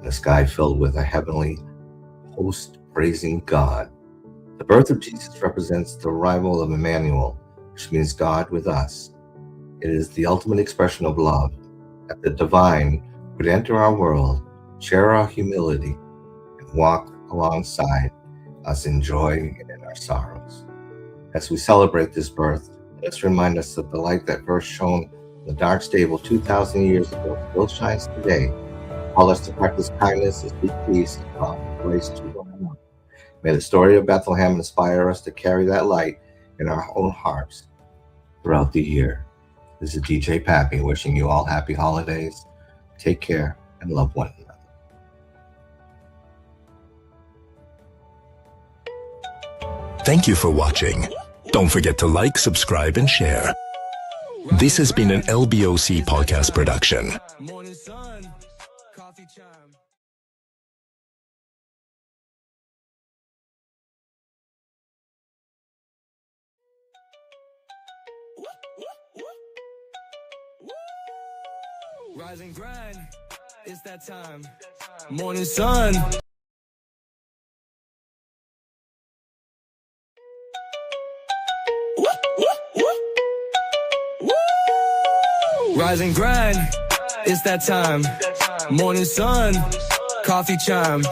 Speaker 4: The sky filled with a heavenly host praising God. The birth of Jesus represents the arrival of Emmanuel, which means God with us. It is the ultimate expression of love, that the divine would enter our world, share our humility, and walk alongside us in joy and in our sorrows. As we celebrate this birth, let us remind us that the light that first shone in the dark stable 2,000 years ago still shines today. Call us to practice kindness and speak peace and love and grace to one another. May the story of Bethlehem inspire us to carry that light in our own hearts throughout the year. This is DJ Pappy wishing you all happy holidays. Take care and love one another.
Speaker 10: Thank you for watching. Don't forget to like, subscribe, and share. This has been an LBOC podcast production.
Speaker 1: Morning sun, coffee chime. Rise and grind, it's that time. Morning sun. Rise and grind, it's that time. Morning sun, coffee chime.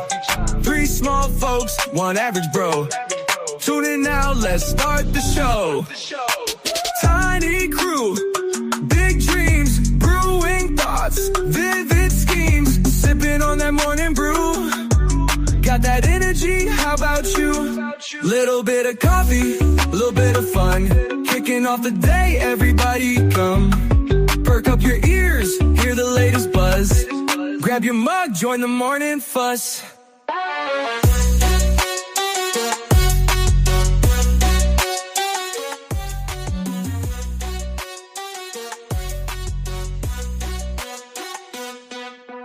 Speaker 1: 3 small folks, 1 average bro. Tune in now, let's start the show. Tiny crew, big dreams, brewing thoughts, vivid schemes, sipping on that morning brew. Got that energy, how about you? Little bit of coffee, little bit of fun, kicking off the day, everybody come. Perk up your ears, hear the latest buzz. Grab your mug, join the morning fuss.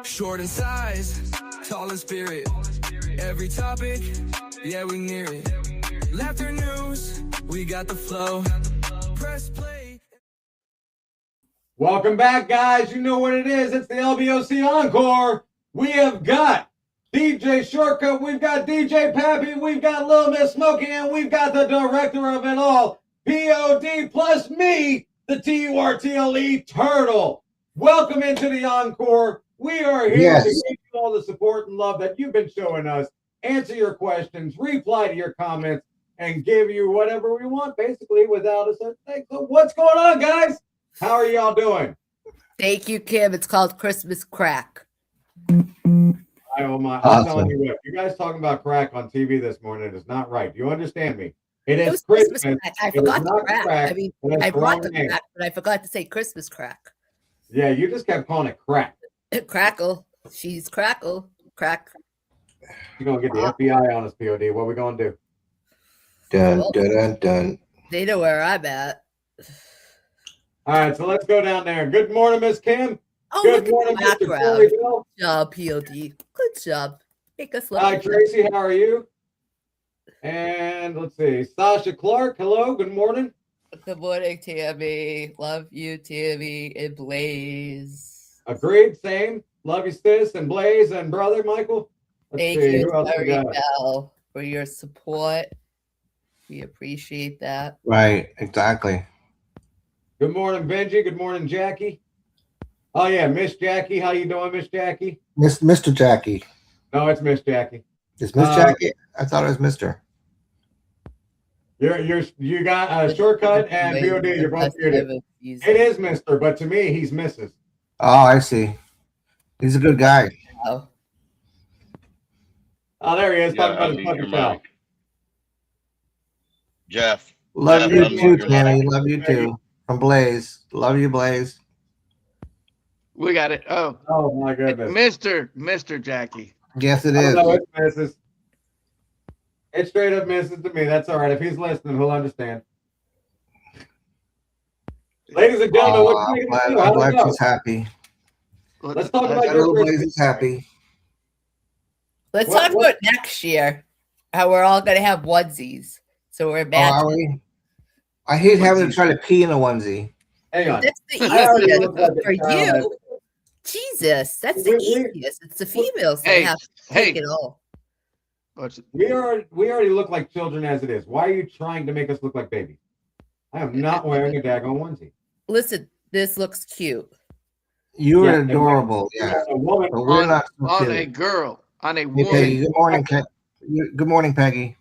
Speaker 1: Short in size, tall in spirit. Every topic, yeah, we near it. Laughter news, we got the flow. Press play.
Speaker 2: Welcome back, guys. You know what it is. It's the LBOC Encore. We have got DJ Shortcut. We've got DJ Pappy. We've got Lil SmoKii. And we've got the director of it all, POD, plus me, the TURTLE Turtle. Welcome into the Encore. We are here to give you all the support and love that you've been showing us, answer your questions, reply to your comments, and give you whatever we want, basically, without a certain thing. So what's going on, guys? How are y'all doing?
Speaker 3: Thank you, Kim. It's called Christmas Crack.
Speaker 2: I'm
Speaker 4: Awesome.
Speaker 2: telling you what, you guys talking about crack on TV this morning is not right. Do you understand me? It
Speaker 3: It
Speaker 2: is
Speaker 3: was
Speaker 2: Christmas.
Speaker 3: Christmas crack. I
Speaker 2: It is
Speaker 3: forgot the
Speaker 2: not
Speaker 3: crack. I mean,
Speaker 2: It is
Speaker 3: I brought the
Speaker 2: wrong name.
Speaker 3: crack, but I forgot to say Christmas crack.
Speaker 2: Yeah, you just kept calling it crack.
Speaker 3: Crackle. She's crackle. Crack.
Speaker 2: You're going to get the FBI on us, POD. What are we going to do?
Speaker 4: Dun, dun, dun, dun.
Speaker 3: They know where I'm at.
Speaker 2: All right, so let's go down there. Good morning, Miss Kim.
Speaker 3: Oh,
Speaker 2: Good
Speaker 3: look
Speaker 2: morning,
Speaker 3: at the
Speaker 2: Mr.
Speaker 3: background.
Speaker 2: Corey Bill.
Speaker 3: Good job, POD. Good job. Make us look.
Speaker 2: Hi, Tracy. How are you? And let's see. Sasha Clark. Hello. Good morning.
Speaker 3: Good morning, Tammy. Love you, Tammy and Blaze.
Speaker 2: Agreed. Same. Love you, sis, and Blaze, and brother Michael. Let's
Speaker 3: Thank
Speaker 2: see.
Speaker 3: you,
Speaker 2: Who else we
Speaker 3: Terry
Speaker 2: got?
Speaker 3: Bell, for your support. We appreciate that.
Speaker 4: Right, exactly.
Speaker 2: Good morning, Benji. Good morning, Jackie. Oh yeah, Miss Jackie. How you doing, Miss Jackie?
Speaker 4: Mr. Jackie.
Speaker 2: No, it's Miss Jackie.
Speaker 4: Is Miss Jackie? I thought it was Mr.
Speaker 2: You got a shortcut and POD. You're both muted. It is Mr., but to me, he's Mrs.
Speaker 4: Oh, I see. He's a good guy.
Speaker 3: Oh,
Speaker 2: There he is. Talking about his puppy chow.
Speaker 11: Jeff.
Speaker 4: Love
Speaker 11: Jeff,
Speaker 4: you
Speaker 11: unmute
Speaker 4: too,
Speaker 11: your
Speaker 4: Tammy.
Speaker 11: mic.
Speaker 4: Love you too. From Blaze. Love you, Blaze.
Speaker 7: We got it. Oh,
Speaker 2: my goodness.
Speaker 7: Mr. Jackie.
Speaker 4: Yes, it
Speaker 2: Oh,
Speaker 4: is.
Speaker 2: no, it's Mrs. It's straight up Mrs. to me. That's all right. If he's listening, he'll understand. Ladies and gentlemen, what do you think?
Speaker 4: I'm glad she's happy.
Speaker 2: Let's talk about
Speaker 4: Little
Speaker 2: your
Speaker 4: Blaze
Speaker 2: Christmas.
Speaker 4: is happy.
Speaker 3: let's talk about next year. How we're all gonna have onesies. So we're
Speaker 4: Oh,
Speaker 3: back.
Speaker 4: are we? I hate having to try to pee in a onesie.
Speaker 2: Hang on.
Speaker 3: That's the
Speaker 2: I already
Speaker 3: easiest
Speaker 2: look like a
Speaker 3: for
Speaker 2: child.
Speaker 3: you. Jesus, that's the easiest. It's the females that have to take it all.
Speaker 2: We already look like children as it is. Why are you trying to make us look like babies? I am not wearing a daggone onesie.
Speaker 3: Listen, this looks cute.
Speaker 4: You're
Speaker 2: Yeah,
Speaker 4: adorable, yeah.
Speaker 2: A woman
Speaker 4: But we're not so
Speaker 7: on
Speaker 4: cute.
Speaker 7: a girl, on a
Speaker 4: Hey,
Speaker 7: woman,
Speaker 4: Peggy, good morning. Good morning, Peggy.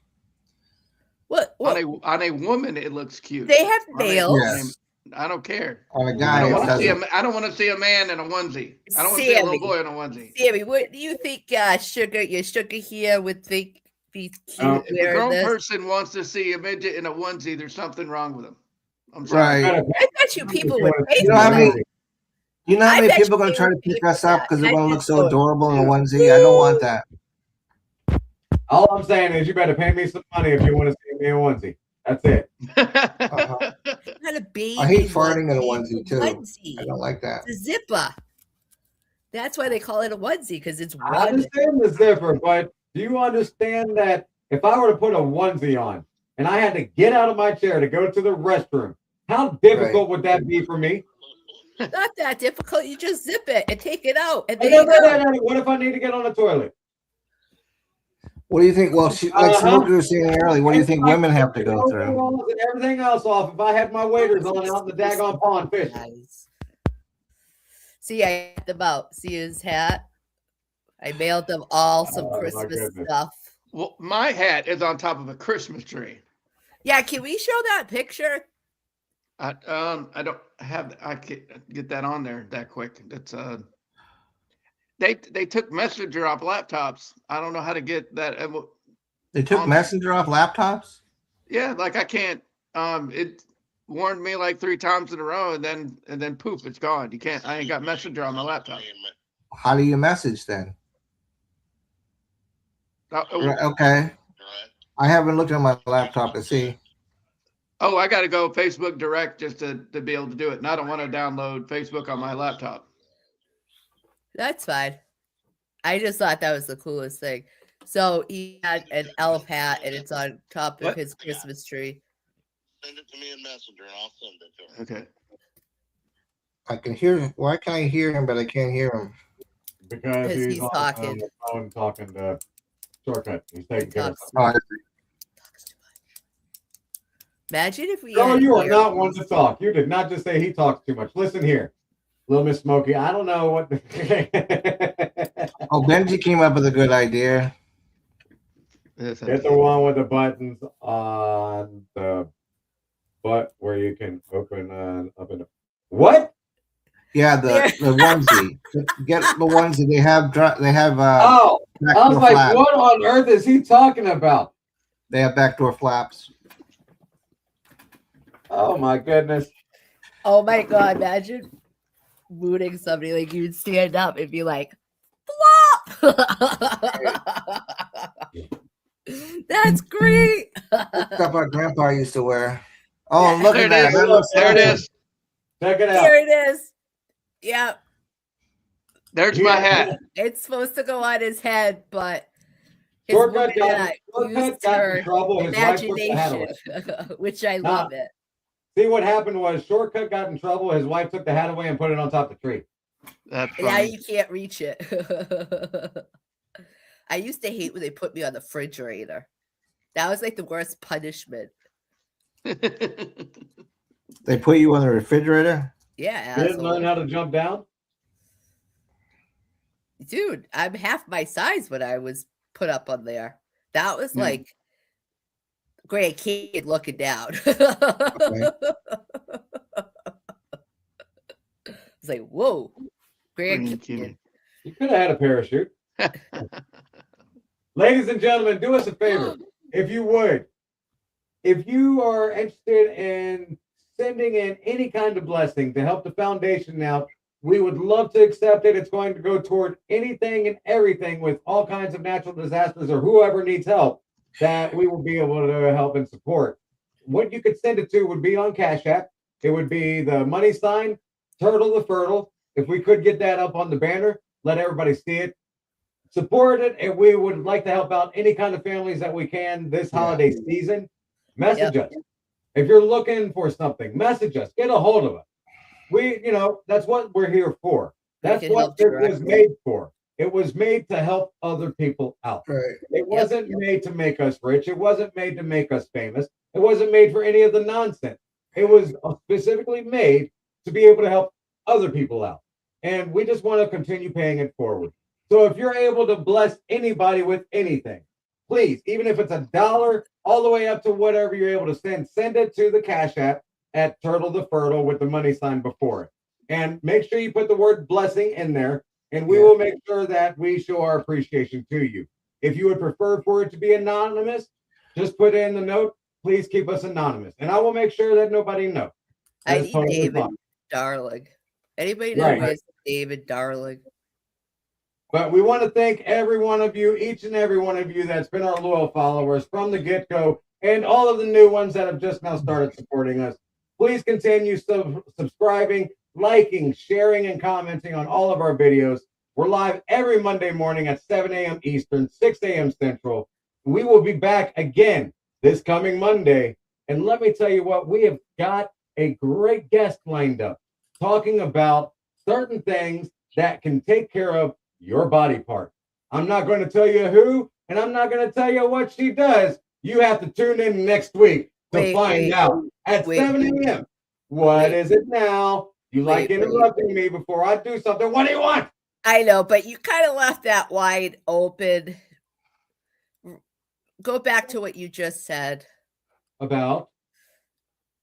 Speaker 3: What?
Speaker 7: on a woman, it looks cute.
Speaker 3: They have
Speaker 7: On a-
Speaker 3: nails.
Speaker 4: Yes.
Speaker 7: I don't care.
Speaker 4: On a
Speaker 7: I
Speaker 4: guy,
Speaker 7: don't
Speaker 4: it
Speaker 7: want to see
Speaker 4: doesn't.
Speaker 7: I don't want to see a man in a onesie. I don't want to see a little boy in a onesie.
Speaker 3: Sammy, what do you think your sugar here would think be cute
Speaker 7: If a
Speaker 3: wearing
Speaker 7: grown
Speaker 3: this?
Speaker 7: person wants to see a midget in a onesie, there's something wrong with them. I'm sorry.
Speaker 4: Right.
Speaker 3: I bet you people would pay
Speaker 4: You
Speaker 3: for
Speaker 4: know how many?
Speaker 3: that.
Speaker 4: You know how
Speaker 3: I
Speaker 4: many
Speaker 3: bet
Speaker 4: people are
Speaker 3: you
Speaker 4: going to try to
Speaker 3: people
Speaker 4: pick
Speaker 3: pay
Speaker 4: us
Speaker 3: for
Speaker 4: up
Speaker 3: that.
Speaker 4: because they're
Speaker 3: I
Speaker 4: going to look
Speaker 3: just
Speaker 4: so
Speaker 3: go,
Speaker 4: adorable in a onesie? I don't want that.
Speaker 2: All I'm saying is you better pay me some money if you want to see me in a onesie. That's it.
Speaker 3: Not a baby.
Speaker 4: I hate farting in a
Speaker 3: onesie,
Speaker 4: onesie too.
Speaker 3: onesie.
Speaker 4: I don't like that.
Speaker 3: It's a zipper. That's why they call it a onesie, because it's
Speaker 2: I
Speaker 3: one.
Speaker 2: understand the zipper, but do you understand that if I were to put a onesie on and I had to get out of my chair to go to the restroom, how difficult would that be for me?
Speaker 3: Not that difficult. You just zip it and take it out, and
Speaker 2: No,
Speaker 3: there you go.
Speaker 2: no. What if I need to get on the toilet?
Speaker 4: What do you think? Well, like SmoKii was saying earlier, what do you think women have to go through?
Speaker 2: And everything else off if I had my waders on out in the daggone pond fishing.
Speaker 3: See, I had them out. See his hat? I mailed them all some
Speaker 2: my
Speaker 3: Christmas
Speaker 2: goodness.
Speaker 3: stuff.
Speaker 7: Well, my hat is on top of a Christmas tree.
Speaker 3: Yeah, can we show that picture?
Speaker 7: I don't have. I can't get that on there that quick. It's They took Messenger off laptops. I don't know how to get that.
Speaker 4: They took Messenger off laptops?
Speaker 7: Yeah, like I can't. It warned me like 3 times in a row, and then poof, it's gone. You can't. I ain't got Messenger on my laptop.
Speaker 4: How do you message then? Right, okay. I haven't looked at my laptop to see.
Speaker 7: Oh, I got to go Facebook Direct just to be able to do it. And I don't want to download Facebook on my laptop.
Speaker 3: That's fine. I just thought that was the coolest thing. So he had an elf hat, and it's on top of his Christmas tree.
Speaker 11: Send it to me in Messenger, and I'll send it to him.
Speaker 7: Okay.
Speaker 4: I can hear him. Why can I hear him, but I can't hear him?
Speaker 2: Because he's on
Speaker 3: talking.
Speaker 2: the phone talking to Shortcut. He's taking care of
Speaker 4: Oh,
Speaker 2: something.
Speaker 3: Imagine if we.
Speaker 2: No,
Speaker 3: had
Speaker 2: you are
Speaker 3: ear-
Speaker 2: not one to talk. You did not just say he talks too much. Listen here, Lil SmoKii. I don't know what.
Speaker 4: Oh, Benji came up with a good idea.
Speaker 2: Get the one with the buttons on the butt where you can open up in the what?
Speaker 4: Yeah, the onesie. Get the onesie. They have.
Speaker 2: Oh, I was like,
Speaker 4: flaps.
Speaker 2: what on earth is he talking about?
Speaker 4: They have backdoor flaps.
Speaker 2: Oh my goodness.
Speaker 3: Oh my god! Imagine mooning somebody, like you'd stand up and be like, "Flop." That's great.
Speaker 4: Stuff our grandpa used to wear. Oh, look
Speaker 7: There
Speaker 4: at
Speaker 7: it
Speaker 4: that.
Speaker 7: is.
Speaker 4: That looks
Speaker 7: There it
Speaker 4: awesome.
Speaker 7: is.
Speaker 2: Check it out.
Speaker 3: Here it is. Yep.
Speaker 7: There's my hat.
Speaker 3: It's supposed to go on his head, but his
Speaker 2: Shortcut
Speaker 3: woman
Speaker 2: got in
Speaker 3: her
Speaker 2: trouble. His wife took the hat away.
Speaker 3: imagination, which I love it.
Speaker 2: See what happened was Shortcut got in trouble. His wife took the hat away and put it on top of the tree.
Speaker 7: That's
Speaker 3: Now
Speaker 7: funny.
Speaker 3: you can't reach it. I used to hate when they put me on the refrigerator. That was like the worst punishment.
Speaker 4: They put you on the refrigerator?
Speaker 3: Yeah,
Speaker 2: You didn't learn how to jump down?
Speaker 3: dude, I'm half my size when I was put up on there. That was like great kid looking down. It's like, whoa, great kid.
Speaker 2: You could have had a parachute. Ladies and gentlemen, do us a favor, if you would. If you are interested in sending in any kind of blessing to help the foundation out, we would love to accept it. It's going to go toward anything and everything with all kinds of natural disasters or whoever needs help that we will be able to help and support. What you could send it to would be on Cash App. It would be the money sign, Turtle the Fertile. If we could get that up on the banner, let everybody see it. Support it, and we would like to help out any kind of families that we can this holiday season. Message us. If you're looking for something, message us. Get a hold of us. That's what we're here for. That's what it was made for. It was made to help other people out.
Speaker 4: Right.
Speaker 2: It wasn't made to make us rich. It wasn't made to make us famous. It wasn't made for any of the nonsense. It was specifically made to be able to help other people out. And we just want to continue paying it forward. So if you're able to bless anybody with anything, please, even if it's $1 all the way up to whatever you're able to send it to the Cash App at Turtle the Fertile with the money sign before it. And make sure you put the word blessing in there, and we will make sure that we show our appreciation to you. If you would prefer for it to be anonymous, just put in the note, please keep us anonymous. And I will make sure that nobody knows.
Speaker 3: I need David Darling. Anybody know who is David Darling?
Speaker 2: But we want to thank every one of you, each and every one of you that's been our loyal followers from the get-go, and all of the new ones that have just now started supporting us. Please continue subscribing, liking, sharing, and commenting on all of our videos. We're live every Monday morning at 7 a.m. Eastern, 6 a.m. Central. We will be back again this coming Monday. And let me tell you what, we have got a great guest lined up talking about certain things that can take care of your body part. I'm not going to tell you who, and I'm not going to tell you what she does. You have to tune in next week to find out at 7 a.m. What is it now? You like interrupting me before I do something. What do you want?
Speaker 3: I know, but you kind of left that wide open. Go back to what you just said.
Speaker 2: About?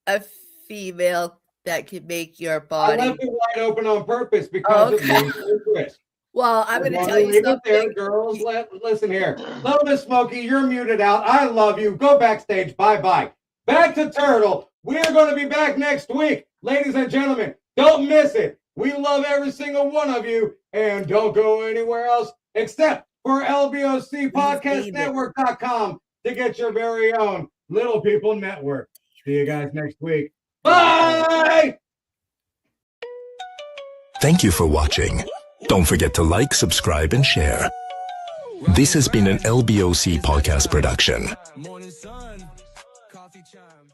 Speaker 3: A female that can make your body.
Speaker 2: I left it wide open on purpose because of interest.
Speaker 3: Well, I'm going to tell you something.
Speaker 2: There, girls, listen here. Lil SmoKii, you're muted out. I love you. Go backstage. Bye-bye. Back to Turtle. We are going to be back next week. Ladies and gentlemen, don't miss it. We love every single one of you. And don't go anywhere else except for LBOCPodcastNetwork.com to get your very own Little People Network. See you guys next week. Bye!
Speaker 10: Thank you for watching. Don't forget to like, subscribe, and share. This has been an LBOC podcast production.
Speaker 1: Morning sun, coffee chime.